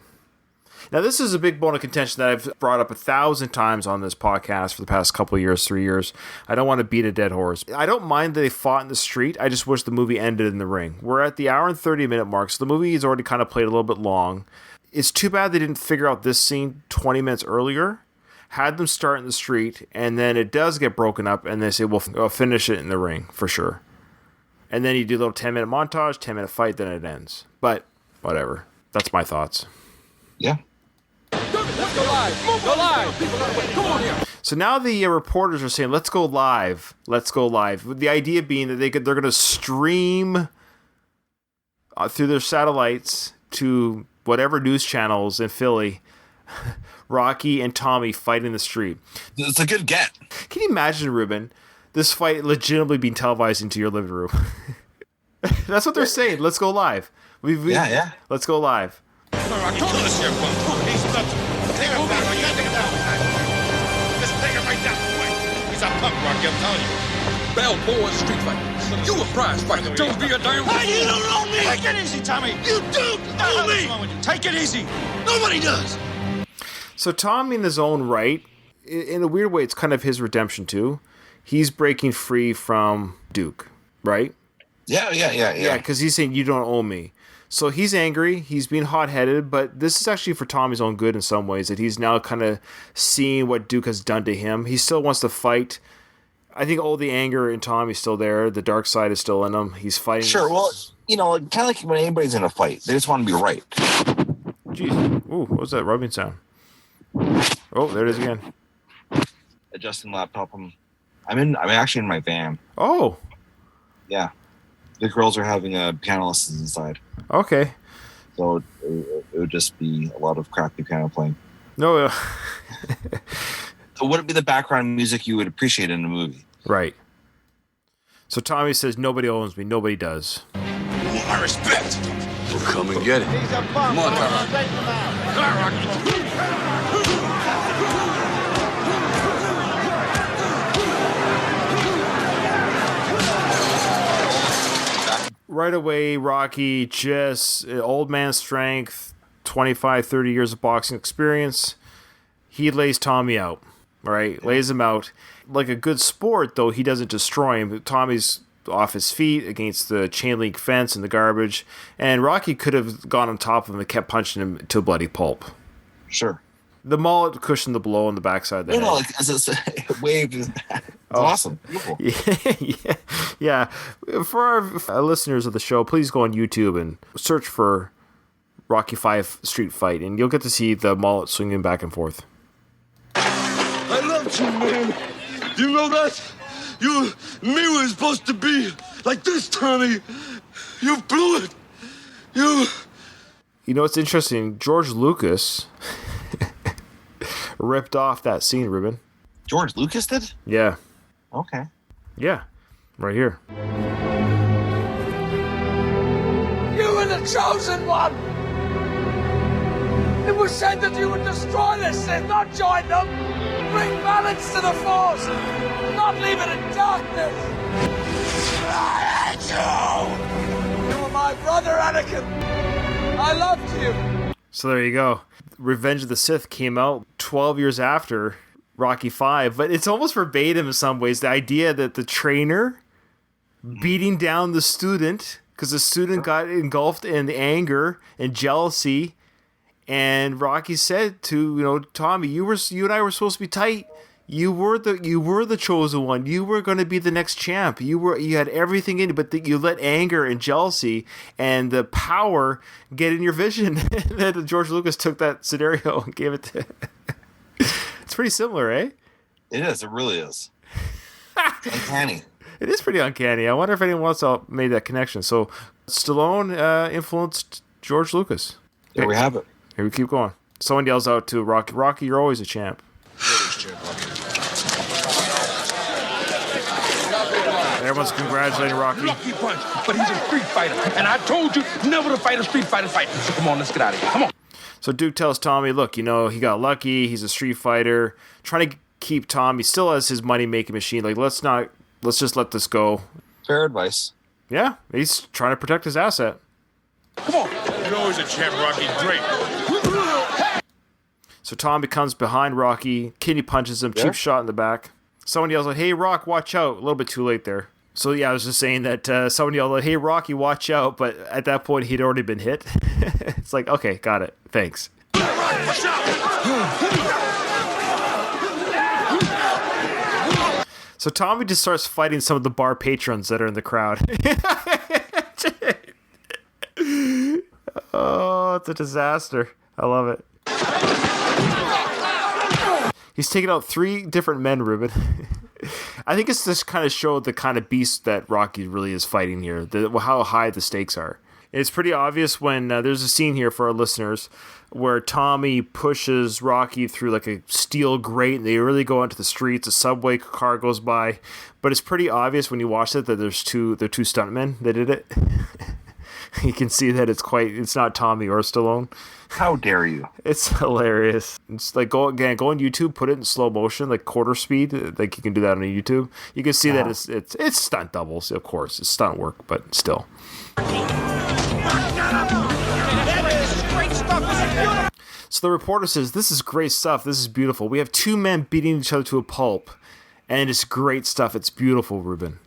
Now, this is a big bone of contention that I've brought up 1,000 times on this podcast for the past couple of years, 3 years. I don't want to beat a dead horse. I don't mind that they fought in the street. I just wish the movie ended in the ring. We're at the hour and 30-minute mark, so the movie is already kind of played a little bit long. It's too bad they didn't figure out this scene 20 minutes earlier, had them start in the street, and then it does get broken up, and they say, we'll finish it in the ring for sure. And then you do a little 10-minute montage, 10-minute fight, then it ends. But whatever. That's my thoughts.
Yeah.
Let's go live. Go live. Come on here.
So now the reporters are saying, let's go live. Let's go live. The idea being that they're going to stream through their satellites to whatever news channels in Philly, Rocky and Tommy fight in the street.
It's a good get.
Can you imagine, Ruben, this fight legitimately being televised into your living room? That's what they're saying. Let's go live.
Yeah.
Let's go live.
He's a punk, Rocky, I'm telling you. Balboa street fight. You a prize fighter. Don't be a damn...
Hey, you don't owe me!
Take it easy, Tommy.
You don't owe me!
Wrong with you? Take it easy.
Nobody does!
So Tommy, in his own right, in a weird way, it's kind of his redemption too. He's breaking free from Duke, right?
Yeah.
Because he's saying, you don't owe me. So he's angry, he's being hot-headed, but this is actually for Tommy's own good in some ways, that he's now kind of seeing what Duke has done to him. He still wants to fight. I think all the anger in Tommy's still there. The dark side is still in him. He's fighting.
Sure, well, kind of like when anybody's in a fight, they just want to be right.
Jeez. Ooh, what was that rubbing sound? Oh, there it is again.
Adjusting laptop. I'm actually in my van.
Oh.
Yeah. The girls are having a piano lessons inside.
Okay.
So it would just be a lot of crappy piano playing.
No.
So would it be the background music you would appreciate in a movie?
Right. So Tommy says, nobody owns me. Nobody does.
I respect.
We'll come and get it. Come on, Tommy.
Come on, Rocky.
Right away, Rocky, just old man strength, 25, 30 years of boxing experience. He lays Tommy out, right? Lays him out. Like a good sport, though, he doesn't destroy him. Tommy's off his feet against the chain link fence and the garbage. And Rocky could have gone on top of him and kept punching him to bloody pulp.
Sure.
The mullet cushioned the blow on the backside of the head.
Like as it waved. Awesome. Beautiful.
Yeah. For our listeners of the show, please go on YouTube and search for Rocky 5 Street Fight, and you'll get to see the mullet swinging back and forth.
I loved you, man. You know that? You and me were supposed to be like this, Tommy. You blew it. You
know, it's interesting. George Lucas ripped off that scene, Ruben.
George Lucas did?
Yeah.
Okay.
Yeah. Right here.
You were the chosen one! It was said that you would destroy this Sith, not join them! Bring balance to the Force! Not leave it in darkness! I hate you! You were my brother, Anakin! I loved you!
So there you go. Revenge of the Sith came out 12 years after Rocky 5, but it's almost verbatim in some ways. The idea that the trainer beating down the student because the student got engulfed in anger and jealousy, and Rocky said to Tommy, you and I were supposed to be tight. You were the chosen one. You were going to be the next champ. You had everything in you, but you let anger and jealousy and the power get in your vision. That George Lucas took that scenario and gave it to. It's pretty similar, eh?
It is. It really is. It's uncanny.
It is pretty uncanny. I wonder if anyone else made that connection. So Stallone influenced George Lucas.
There we have it.
Here we keep going. Someone yells out to Rocky, "Rocky, you're always a champ." Everyone's congratulating Rocky.
Lucky punch, but he's a street fighter. And I told you never to fight a street fighter fight. So come on, let's get out of here. Come on.
So Duke tells Tommy, look, he got lucky. He's a street fighter. Trying to keep Tommy still has his money-making machine. Like, let's just let this go.
Fair advice.
Yeah, he's trying to protect his asset.
Come on. You're always a champ, Rocky. Great.
So Tommy comes behind Rocky. Kidney punches him. Cheap shot in the back. Someone yells like, hey, Rock, watch out. A little bit too late there. So, yeah, I was just saying that someone yelled like, hey, Rocky, watch out. But at that point, he'd already been hit. It's like, okay, got it. Thanks. So Tommy just starts fighting some of the bar patrons that are in the crowd. Oh, it's a disaster. I love it. He's taking out 3 different men, Ruben. I think it's just kind of showed the kind of beast that Rocky really is fighting here, how high the stakes are. It's pretty obvious when there's a scene here for our listeners where Tommy pushes Rocky through like a steel grate and they really go into the streets. A subway car goes by, but it's pretty obvious when you watch it that they're two stuntmen that did it. You can see that it's not Tommy or Stallone.
How dare you?
It's hilarious. It's like go on YouTube, put it in slow motion, like quarter speed. Like you can do that on YouTube. You can see that it's stunt doubles, of course. It's stunt work, but still. So the reporter says, "This is great stuff. This is beautiful. We have 2 men beating each other to a pulp, and it's great stuff. It's beautiful, Ruben."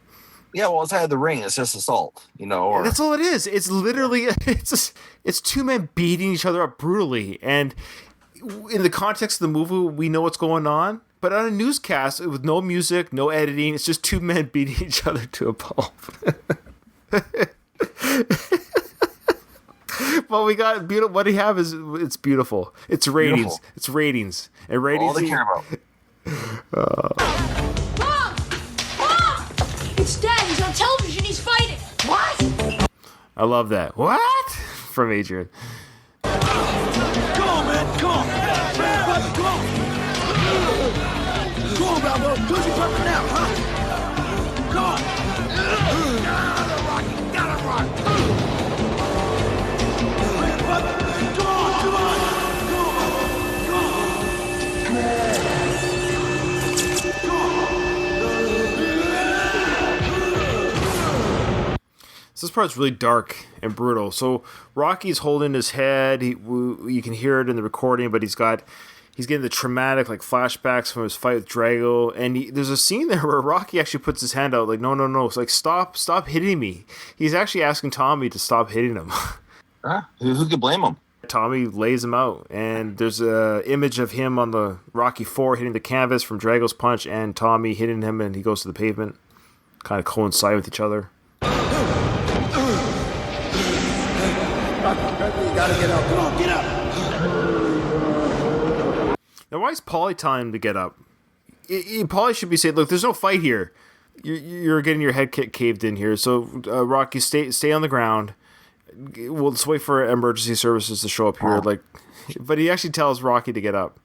Yeah, well, outside of the ring, it's just assault, Or
that's all it is. It's literally it's 2 men beating each other up brutally, and in the context of the movie, we know what's going on. But on a newscast with no music, no editing, it's just 2 men beating each other to a pulp. Well, we got beautiful. What we have is it's beautiful. It's ratings. Beautiful. It's ratings. And ratings.
All they care about.
Mom! It's Dad. He's on television. He's fighting. What?
I love that. What? From Adrian.
Come on, man. Come on. Come on. Come on, Balboa. Who's your partner now, huh? Come on. Gotta rock. Gotta rock.
So this part's really dark and brutal. So Rocky's holding his head. You can hear it in the recording, but he's getting the traumatic like flashbacks from his fight with Drago. And there's a scene there where Rocky actually puts his hand out like, no. It's like, stop hitting me. He's actually asking Tommy to stop hitting him.
Who could blame him?
Tommy lays him out, and there's a image of him on the Rocky 4 hitting the canvas from Drago's punch, and Tommy hitting him, and he goes to the pavement. Kind of coincide with each other.
You gotta get up. Come on, get up.
Now, why is Paulie telling him to get up? Paulie should be saying, look, there's no fight here. You're getting your head caved in here. So, Rocky, stay on the ground. We'll just wait for emergency services to show up here. But he actually tells Rocky to get up.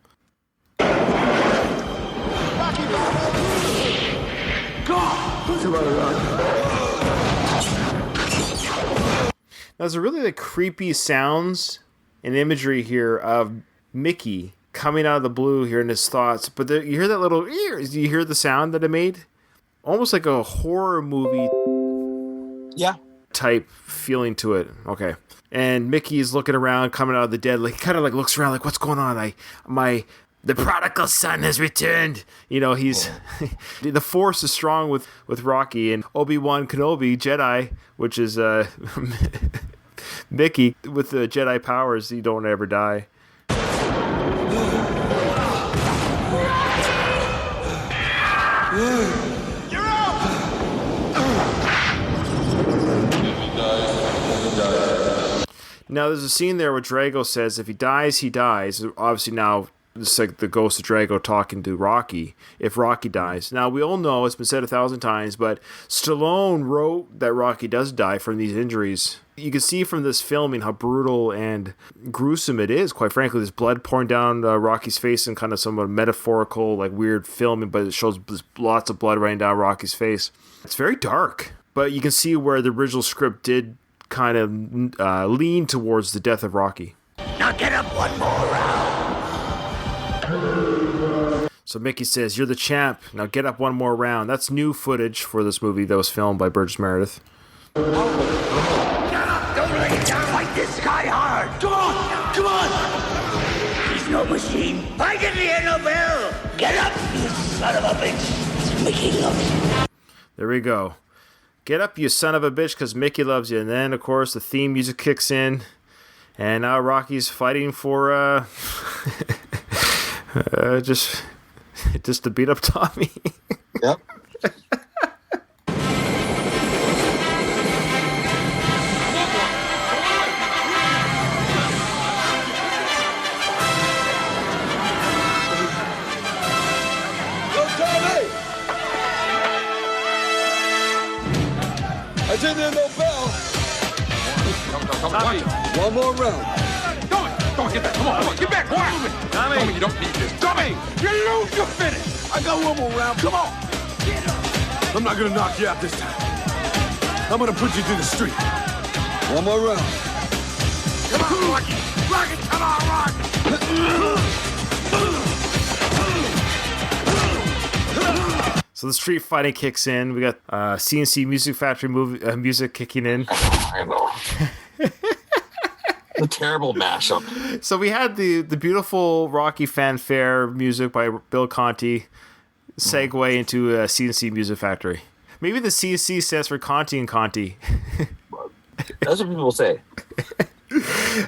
Go on.
There's a really creepy sounds and imagery here of Mickey coming out of the blue here in his thoughts. But you hear that little ear. Do you hear the sound that it made? Almost like a horror movie.
Yeah.
Type feeling to it. Okay. And Mickey's looking around, coming out of the dead, kind of looks around like, what's going on? The prodigal son has returned. He's the Force is strong with Rocky, and Obi-Wan Kenobi, Jedi, which is Mickey with the Jedi powers. You don't ever die. Now, there's a scene there where Drago says if he dies, he dies. Obviously, now it's like the ghost of Drago talking to Rocky if Rocky dies. Now, we all know it's been said 1,000 times, but Stallone wrote that Rocky does die from these injuries. You can see from this filming how brutal and gruesome it is, quite frankly. There's blood pouring down Rocky's face and kind of somewhat metaphorical, like weird filming, but it shows lots of blood running down Rocky's face. It's very dark, but you can see where the original script did kind of lean towards the death of Rocky.
Now get up one more round.
So Mickey says, "You're the champ. Now get up one more round." That's new footage for this movie that was filmed by Burgess Meredith.
Get up! Don't lay it down like this guy hard. Come on! Come on! He's no machine. I can hear no bell. Get up, you son of a bitch. Mickey loves you.
There we go. Get up, you son of a bitch, because Mickey loves you. And then, of course, the theme music kicks in. And now Rocky's fighting for, just to beat up Tommy.
Yep.
I didn't hear no bell.
Tommy.
One more round.
Tommy, get back. Come on. Get back. Tommy, you don't need this. Tommy, you lose your finish.
I got one more round. Come on. I'm not gonna knock you out this time. I'm gonna put you to the street. One more round.
Come on, Rocky. Rocky, come on, Rocky.
So the street fighting kicks in. We got CNC Music Factory music kicking in.
I know. A terrible mashup.
So we had the beautiful Rocky fanfare music by Bill Conti segue into CNC Music Factory. Maybe the CNC stands for Conti and Conti.
That's what people say.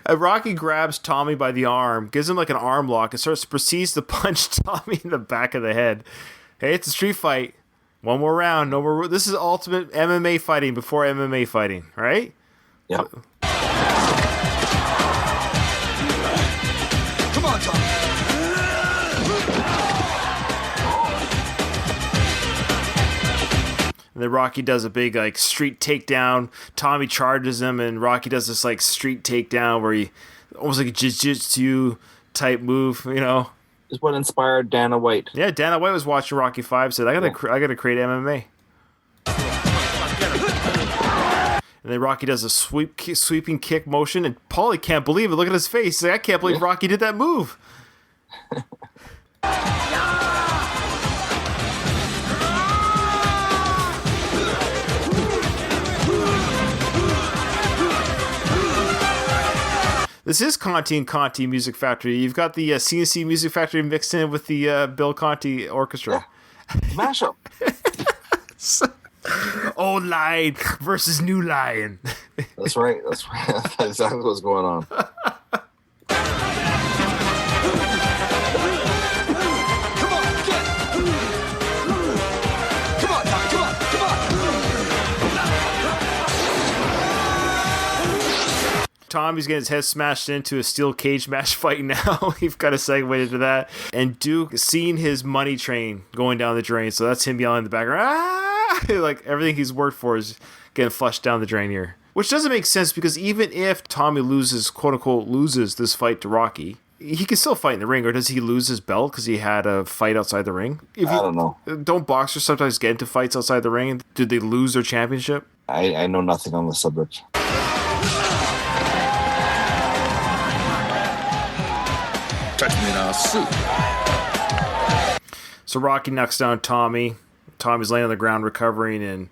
Rocky grabs Tommy by the arm, gives him like an arm lock, and proceeds to punch Tommy in the back of the head. Hey, it's a street fight. One more round. No more. This is ultimate MMA fighting before MMA fighting, right?
Yep.
Come on, Tommy.
And then Rocky does a big like street takedown. Tommy charges him, and Rocky does this like street takedown where he almost like a jiu-jitsu type move, you know.
Is what inspired Dana White.
Yeah, Dana White was watching Rocky 5, said, I gotta create MMA. And then Rocky does a sweeping kick motion, and Paulie can't believe it. Look at his face. He's like, I can't believe Rocky did that move. This is Conti and Conti Music Factory. You've got the CNC Music Factory mixed in with the Bill Conti Orchestra.
Yeah. Mashup.
Old Lion versus New Lion.
That's right. That's exactly what's going on.
Tommy's getting his head smashed into a steel cage match fight now. We've got to segue into that. And Duke seeing his money train going down the drain. So that's him yelling in the background. Ah! Like everything he's worked for is getting flushed down the drain here. Which doesn't make sense because even if Tommy loses, quote unquote, loses this fight to Rocky, he can still fight in the ring. Or does he lose his belt because he had a fight outside the ring?
I don't know.
Don't boxers sometimes get into fights outside the ring? Did they lose their championship?
I know nothing on the subject.
Touch me and I'll sue.
So Rocky knocks down Tommy. Tommy's laying on the ground recovering, and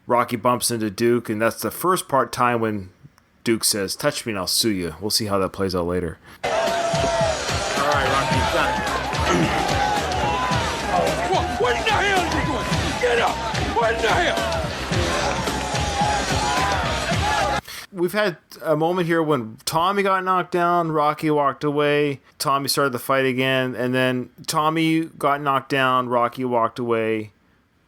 Rocky bumps into Duke, and that's the first time when Duke says, touch me and I'll sue you. We'll see how that plays out later.
All right, Rocky, done. What in the hell are you doing? Get up! What in the hell?
We've had a moment here when Tommy got knocked down, Rocky walked away, Tommy started the fight again, and then Tommy got knocked down, Rocky walked away,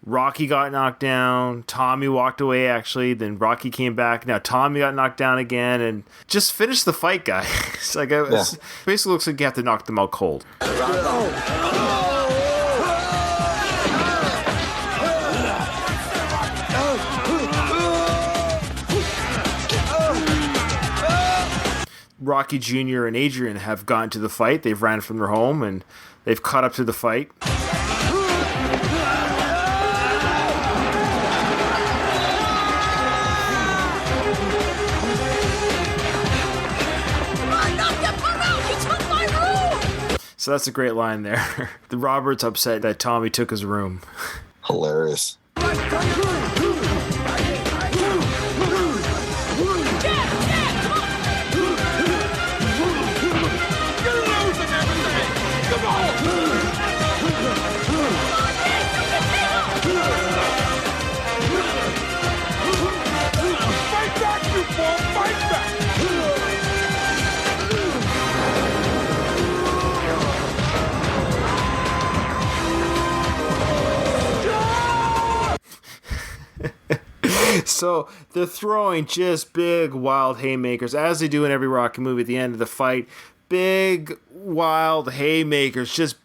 Rocky got knocked down, Tommy walked away actually, then Rocky came back, now Tommy got knocked down again, and just finish the fight, guys. It's like, it's basically looks like you have to knock them out cold. Rocky Jr. and Adrian have gone to the fight. They've ran from their home and they've caught up to the fight. So that's a great line there. The Robert's upset that Tommy took his room.
Hilarious.
So they're throwing just big, wild haymakers, as they do in every Rocky movie at the end of the fight. Big, wild haymakers, just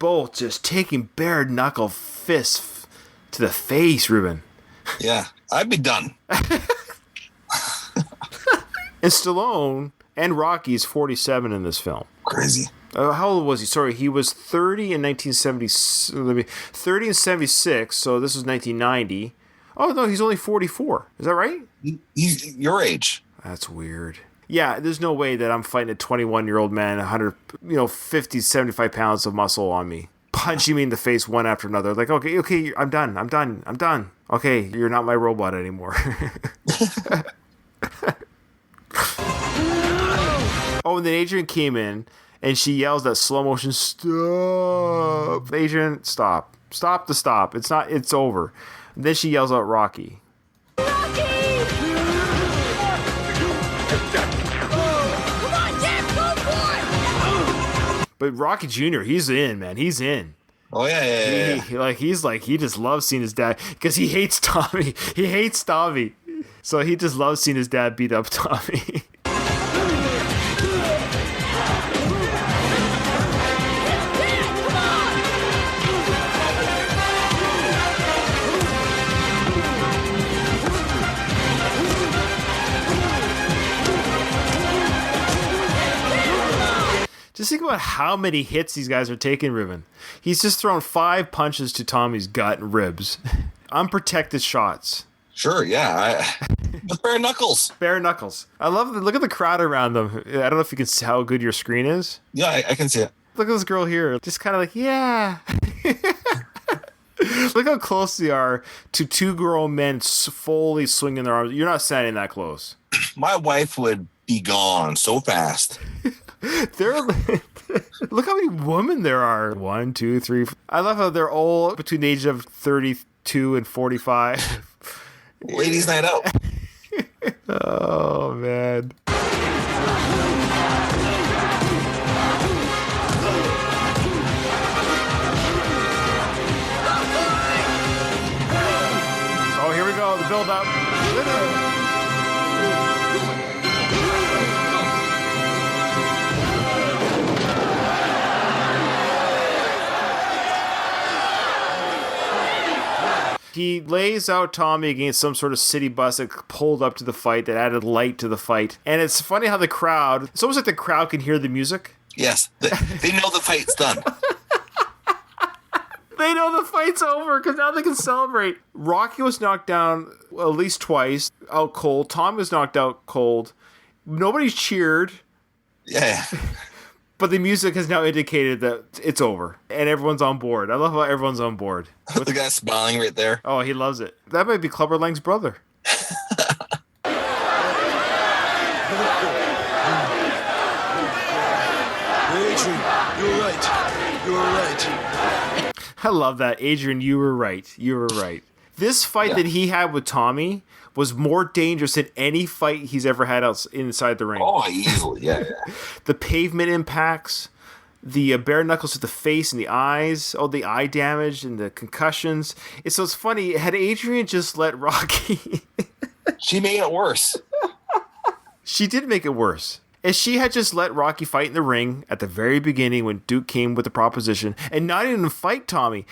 taking bare knuckle fists to the face, Ruben.
Yeah, I'd be done.
And Stallone and Rocky's 47 in this film.
Crazy.
How old was he? Sorry, he was 30 in 1970. 30 in 76, so this was 1990. Oh, no, he's only 44. Is that right?
He's your age.
That's weird. Yeah, there's no way that I'm fighting a 21-year-old man, 50, 75 pounds of muscle on me, punching me in the face one after another. Like, okay, I'm done. Okay, you're not my robot anymore. Oh, and then Adrian came in, and she yells that slow motion, "Stop! Adrian, stop. Stop the stop. It's over." Then she yells out, "Rocky."
Rocky! Come on, Jeff, go for it!
But Rocky Jr., he's in, man. He's in.
Oh, yeah.
He just loves seeing his dad, because he hates Tommy. He hates Tommy. So he just loves seeing his dad beat up Tommy. Just think about how many hits these guys are taking, Ruben. He's just thrown 5 punches to Tommy's gut and ribs. Unprotected shots.
Sure, yeah. With bare knuckles.
Bare knuckles. I love look at the crowd around them. I don't know if you can see how good your screen is.
Yeah, I can see it.
Look at this girl here. Just kind of like, yeah. Look how close they are to 2 grown men fully swinging their arms. You're not standing that close.
My wife would be gone so fast.
Look how many women there are. 1, 2, 3. I love how they're all between the age of 32 and 45.
Ladies' night out.
Oh, man. Oh, here we go. The build-up. He lays out Tommy against some sort of city bus that pulled up to the fight, that added light to the fight. And it's funny how the crowd, it's almost like the crowd can hear the music.
Yes, they know the fight's done.
They know the fight's over because now they can celebrate. Rocky was knocked down at least twice, out cold. Tom was knocked out cold. Nobody's cheered.
Yeah.
But the music has now indicated that it's over, and everyone's on board. I love how everyone's on board.
The guy smiling right there.
Oh, he loves it. That might be Clubber Lang's brother.
Adrian, you're right. You're right.
I love that. Adrian, you were right. You were right. This fight that he had with Tommy was more dangerous than any fight he's ever had inside the ring.
Oh, easily, yeah.
The pavement impacts, the bare knuckles to the face and the eyes, the eye damage and the concussions. It's funny. Had Adrian just let Rocky...
She made it worse.
She did make it worse. If she had just let Rocky fight in the ring at the very beginning when Duke came with the proposition and not even fight Tommy...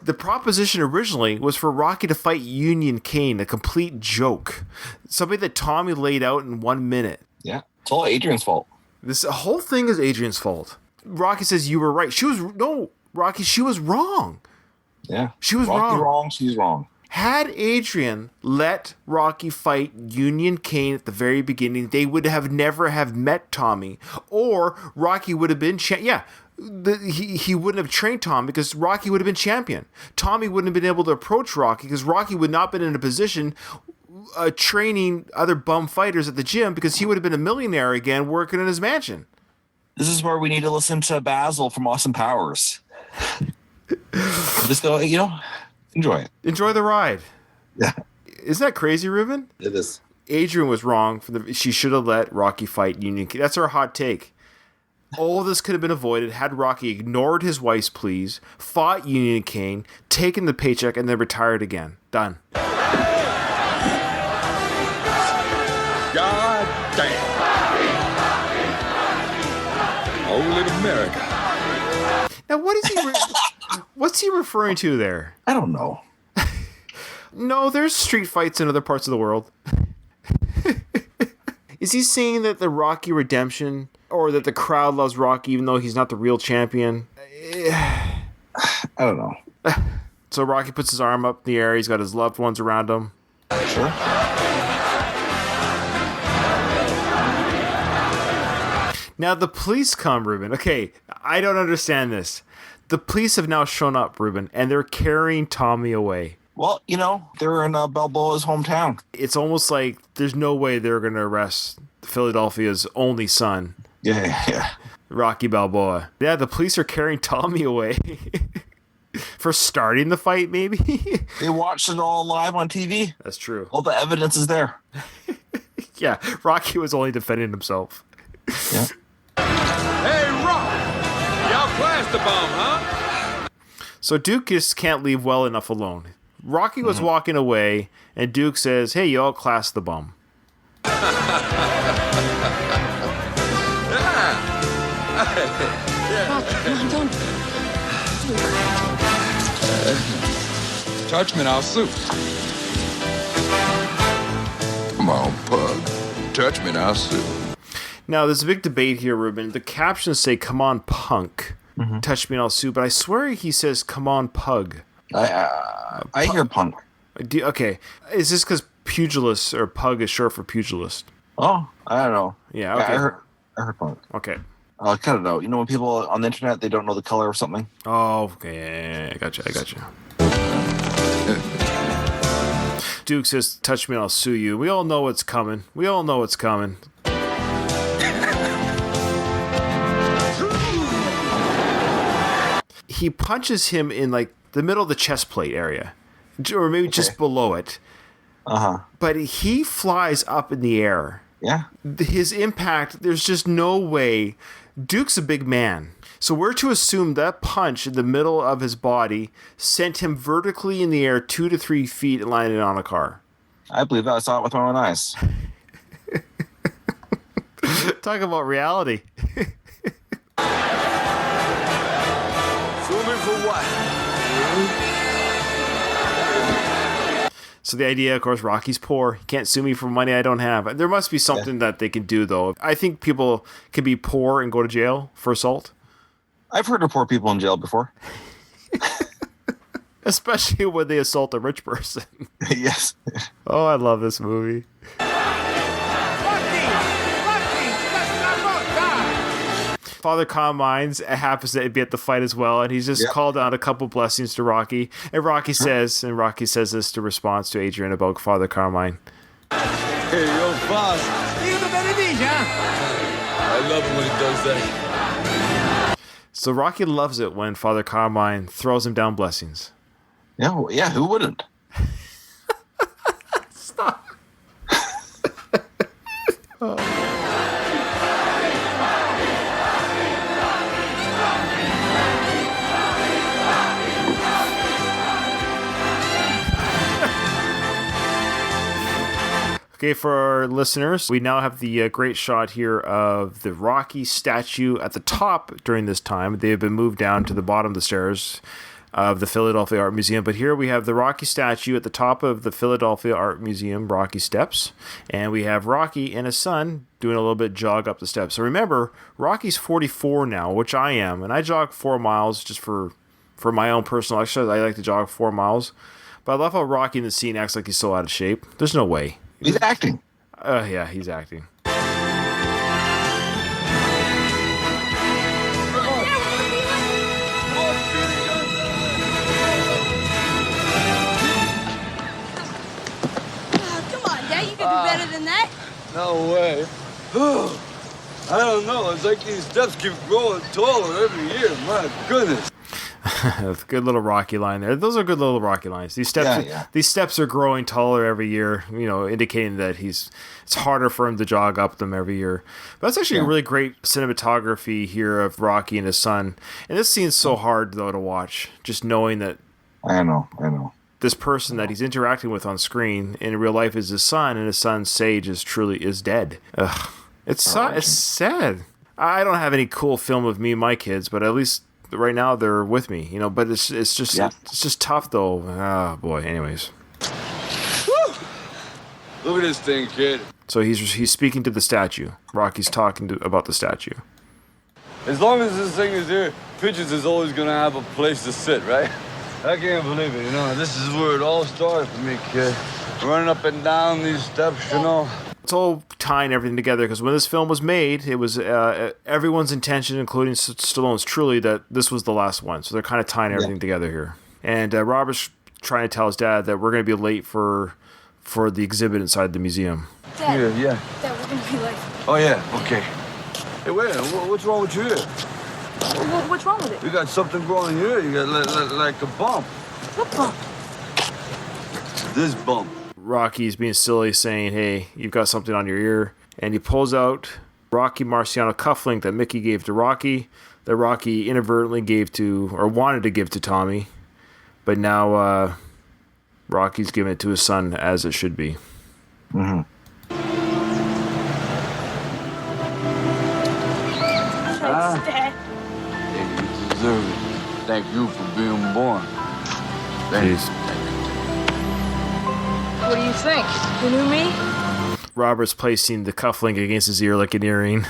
The proposition originally was for Rocky to fight Union Kane, a complete joke. Something that Tommy laid out in 1 minute.
Yeah, it's all Adrian's fault.
This whole thing is Adrian's fault. Rocky says you were right. Rocky, she was wrong.
Yeah.
She was
Rocky
wrong.
She's wrong.
Had Adrian let Rocky fight Union Kane at the very beginning, they would have never have met Tommy, or Rocky would have been he wouldn't have trained Tommy because Rocky would have been champion. Tommy wouldn't have been able to approach Rocky because Rocky would not have been in a position training other bum fighters at the gym because he would have been a millionaire again working in his mansion.
This is where we need to listen to Basil from Austin Powers. Just go, enjoy it.
Enjoy the ride.
Yeah.
Isn't that crazy, Ruben?
It is.
Adrian was wrong. She should have let Rocky fight Union Kane. That's our hot take. All this could have been avoided had Rocky ignored his wife's pleas, fought Union Kane, taken the paycheck, and then retired again. Done.
God damn. Only America.
Now, what's he referring to there?
I don't know.
No, there's street fights in other parts of the world. Is he saying that the Rocky redemption, or that the crowd loves Rocky even though he's not the real champion?
I don't know.
So Rocky puts his arm up in the air. He's got his loved ones around him.
Sure.
Now the police come, Ruben. Okay, I don't understand this. The police have now shown up, Ruben, and they're carrying Tommy away.
Well, they're in Balboa's hometown.
It's almost like there's no way they're going to arrest Philadelphia's only son.
Yeah.
Rocky Balboa. Yeah, the police are carrying Tommy away. For starting the fight, maybe?
They watched it all live on TV.
That's true.
All the evidence is there.
Yeah, Rocky was only defending himself.
Yeah.
Hey, Rock! Y'all classed the bomb, huh?
So Duke just can't leave well enough alone. Rocky was walking away, and Duke says, hey, y'all class the bum.
Touch me and I'll sue. Come on, pug. Touch me and I'll sue.
Now, there's a big debate here, Ruben. The captions say, come on, punk. Touch me and I'll sue. But I swear he says, come on, pug.
I hear punk.
Okay. Is this because pugilist or pug is short for pugilist?
Oh, I don't know.
Yeah, okay.
I heard punk.
Okay.
I kind of know. When people on the internet, they don't know the color of something?
Oh, okay. Yeah, I got you. Duke says, touch me and I'll sue you. We all know what's coming. He punches him in the middle of the chest plate area, or maybe just below it. But he flies up in the air.
Yeah.
His impact, there's just no way. Duke's a big man. So we're to assume that punch in the middle of his body sent him vertically in the air 2 to 3 feet and landed on a car.
I believe that. I saw it with my own eyes.
Talk about reality.
Sue me for what?
So the idea, of course, Rocky's poor. He can't sue me for money I don't have. There must be something that they can do, though. I think people can be poor and go to jail for assault.
I've heard of poor people in jail before.
Especially when they assault a rich person.
Yes.
Oh, I love this movie. Father Carmine's happens to be at the fight as well, and he's just called out a couple blessings to Rocky. And Rocky says this to response to Adrian about Father Carmine.
Hey, yo, boss. I love it when he does that.
So Rocky loves it when Father Carmine throws him down blessings.
Yeah, who wouldn't?
Stop. Okay, for our listeners, we now have the great shot here of the Rocky statue at the top during this time. They have been moved down to the bottom of the stairs. of the Philadelphia Art Museum. But here we have the Rocky statue at the top of the Philadelphia Art Museum, Rocky Steps. And we have Rocky and his son doing a little bit jog up the steps. So remember, Rocky's 44 now, which I am. And I jog 4 miles just for my own personal exercise. I like to jog 4 miles. But I love how Rocky in the scene acts like he's so out of shape. There's no way.
He's acting.
Yeah, he's acting.
Better than that?
No way. I don't know. It's like these steps keep growing taller every year. My goodness.
Good little Rocky line there. Those are good little Rocky lines. These steps are growing taller every year, indicating that it's harder for him to jog up them every year. But that's actually a really great cinematography here of Rocky and his son. And this scene's so hard, though, to watch. Just knowing that
I know.
This person that he's interacting with on screen in real life is his son, and his son Sage is dead. Ugh. It's sad. I don't have any cool film of me and my kids, but at least right now they're with me, But it's just tough though. Oh boy. Anyways,
Woo! Look at this thing, kid.
So he's speaking to the statue. Rocky's talking about the statue.
As long as this thing is here, Pitches is always gonna have a place to sit, right? I can't believe it, This is where it all started for me, kid. Running up and down these steps,
It's all tying everything together because when this film was made, it was everyone's intention, including Stallone's, truly that this was the last one. So they're kind of tying everything together here. And Robert's trying to tell his dad that we're going to be late for the exhibit inside the museum.
Dad,
yeah.
Dad, we're gonna be late.
Oh, yeah, okay. Hey, wait, what's wrong with you here?
What's wrong with it?
You got something growing here. You got like a bump.
What bump?
This bump.
Rocky's being silly, saying, hey, you've got something on your ear. And he pulls out Rocky Marciano cufflink that Mickey gave to Rocky, that Rocky inadvertently gave to, or wanted to give to Tommy. But now Rocky's giving it to his son as it should be.
Mm-hmm.
Thanks, Dad.
You deserve it. Thank you for being born. Thanks.
What do you think? The new me?
Robert's placing the cufflink against his ear like an earring.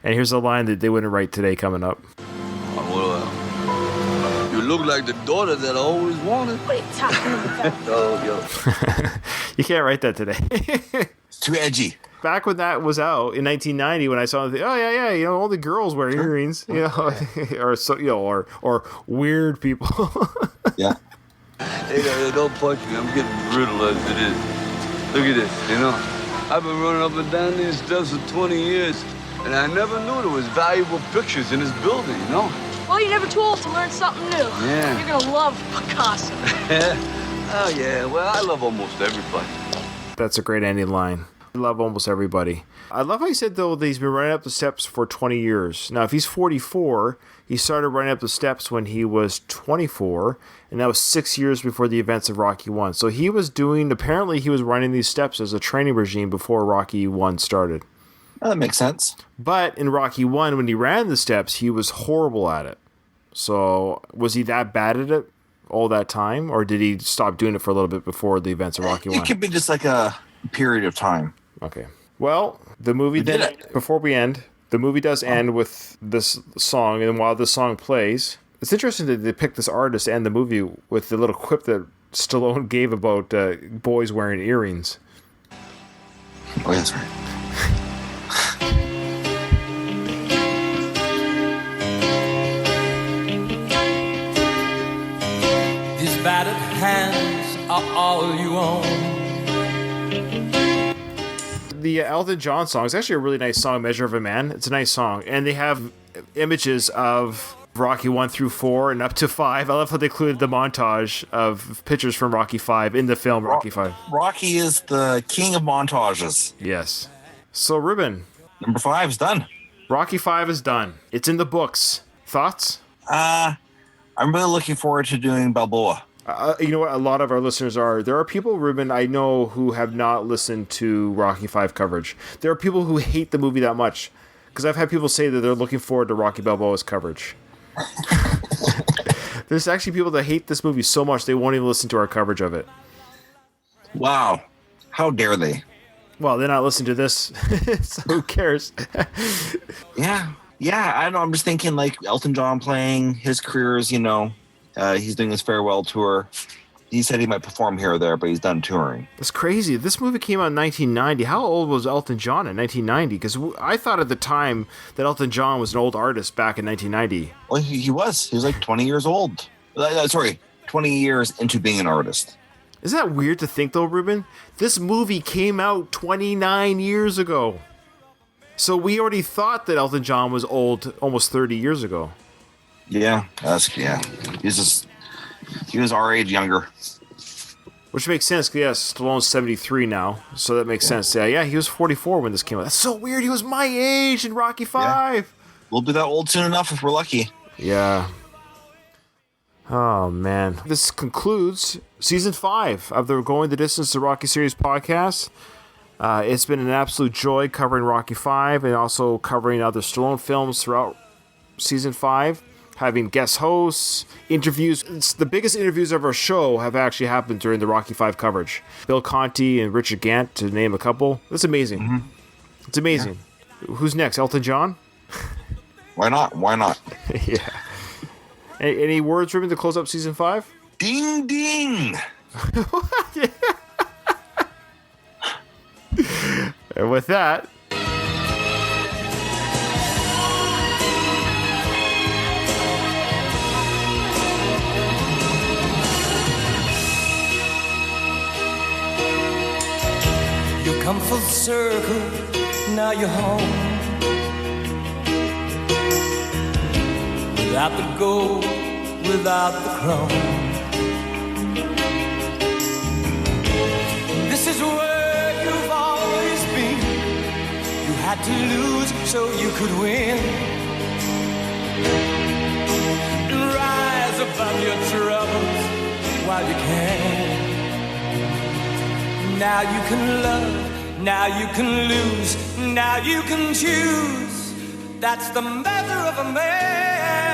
And here's a line that they wouldn't write today coming up.
You look like the daughter that I always wanted.
What are you talking about?
You can't write that today.
It's too edgy.
Back when that was out in 1990, when I saw the all the girls wear earrings, or weird people.
Yeah.
Hey, don't punch me. I'm getting brittle as it is. Look at this, I've been running up and down these steps for 20 years, and I never knew there was valuable pictures in this building,
Well, you're never too old to learn something new.
Yeah.
You're gonna love Picasso.
Oh, yeah. Well, I love almost everybody.
That's a great ending line. I love almost everybody. I love how he said, though, that he's been running up the steps for 20 years. Now, if he's 44, he started running up the steps when he was 24, and that was 6 years before the events of Rocky 1. So apparently he was running these steps as a training regime before Rocky 1 started.
Well, that makes sense.
But in Rocky 1, when he ran the steps, he was horrible at it. So was he that bad at it all that time, or did he stop doing it for a little bit before the events of Rocky 1?
It could be just like a period of time.
Okay. Well, the movie before we end, the movie does end with this song, and while this song plays, it's interesting that they picked this artist and the movie with the little quip that Stallone gave about boys wearing earrings.
Oh, that's right.
These battered hands are all you own.
The Elton John song is actually a really nice song, Measure of a Man. It's a nice song. And they have images of Rocky 1 through 4 and up to 5. I love how they included the montage of pictures from Rocky 5 in the film Rocky 5.
Rocky is the king of montages.
Yes. So, Ruben.
Number 5 is done.
Rocky 5 is done. It's in the books. Thoughts?
I'm really looking forward to doing Balboa.
You know what? A lot of our listeners are. There are people, Ruben, I know who have not listened to Rocky 5 coverage. There are people who hate the movie that much. Because I've had people say that they're looking forward to Rocky Balboa's coverage. There's actually people that hate this movie so much they won't even listen to our coverage of it.
Wow. How dare they?
Well, they're not listening to this, so who cares?
Yeah. I don't know. I'm just thinking like Elton John playing his careers, he's doing his farewell tour. He said he might perform here or there, but he's done touring.
That's crazy. This movie came out in 1990. How old was Elton John in 1990? Because I thought at the time that Elton John was an old artist back in 1990.
Well, he was. He was like 20 years old. 20 years into being an artist.
Isn't that weird to think, though, Ruben? This movie came out 29 years ago. So we already thought that Elton John was old almost 30 years ago.
Yeah. He was our age younger.
Which makes sense, because yes, Stallone's 73 now, so that makes sense. Yeah, he was 44 when this came out. That's so weird. He was my age in Rocky V. Yeah.
We'll be that old soon enough if we're lucky.
Yeah. Oh, man. This concludes Season 5 of the Going the Distance, the Rocky Series podcast. It's been an absolute joy covering Rocky V and also covering other Stallone films throughout Season 5. Having guest hosts, interviews. It's the biggest interviews of our show have actually happened during the Rocky V coverage. Bill Conti and Richard Gant, to name a couple. That's amazing. Mm-hmm. It's amazing. Yeah. Who's next? Elton John?
Why not?
Yeah. Any words, Ruben, to close up Season 5?
Ding, ding!
And with that...
You come full circle, now you're home. Without the gold, without the crown. This is where you've always been. You had to lose so you could win. And rise above your troubles while you can. Now you can love, now you can lose, now you can choose. That's the measure of a man.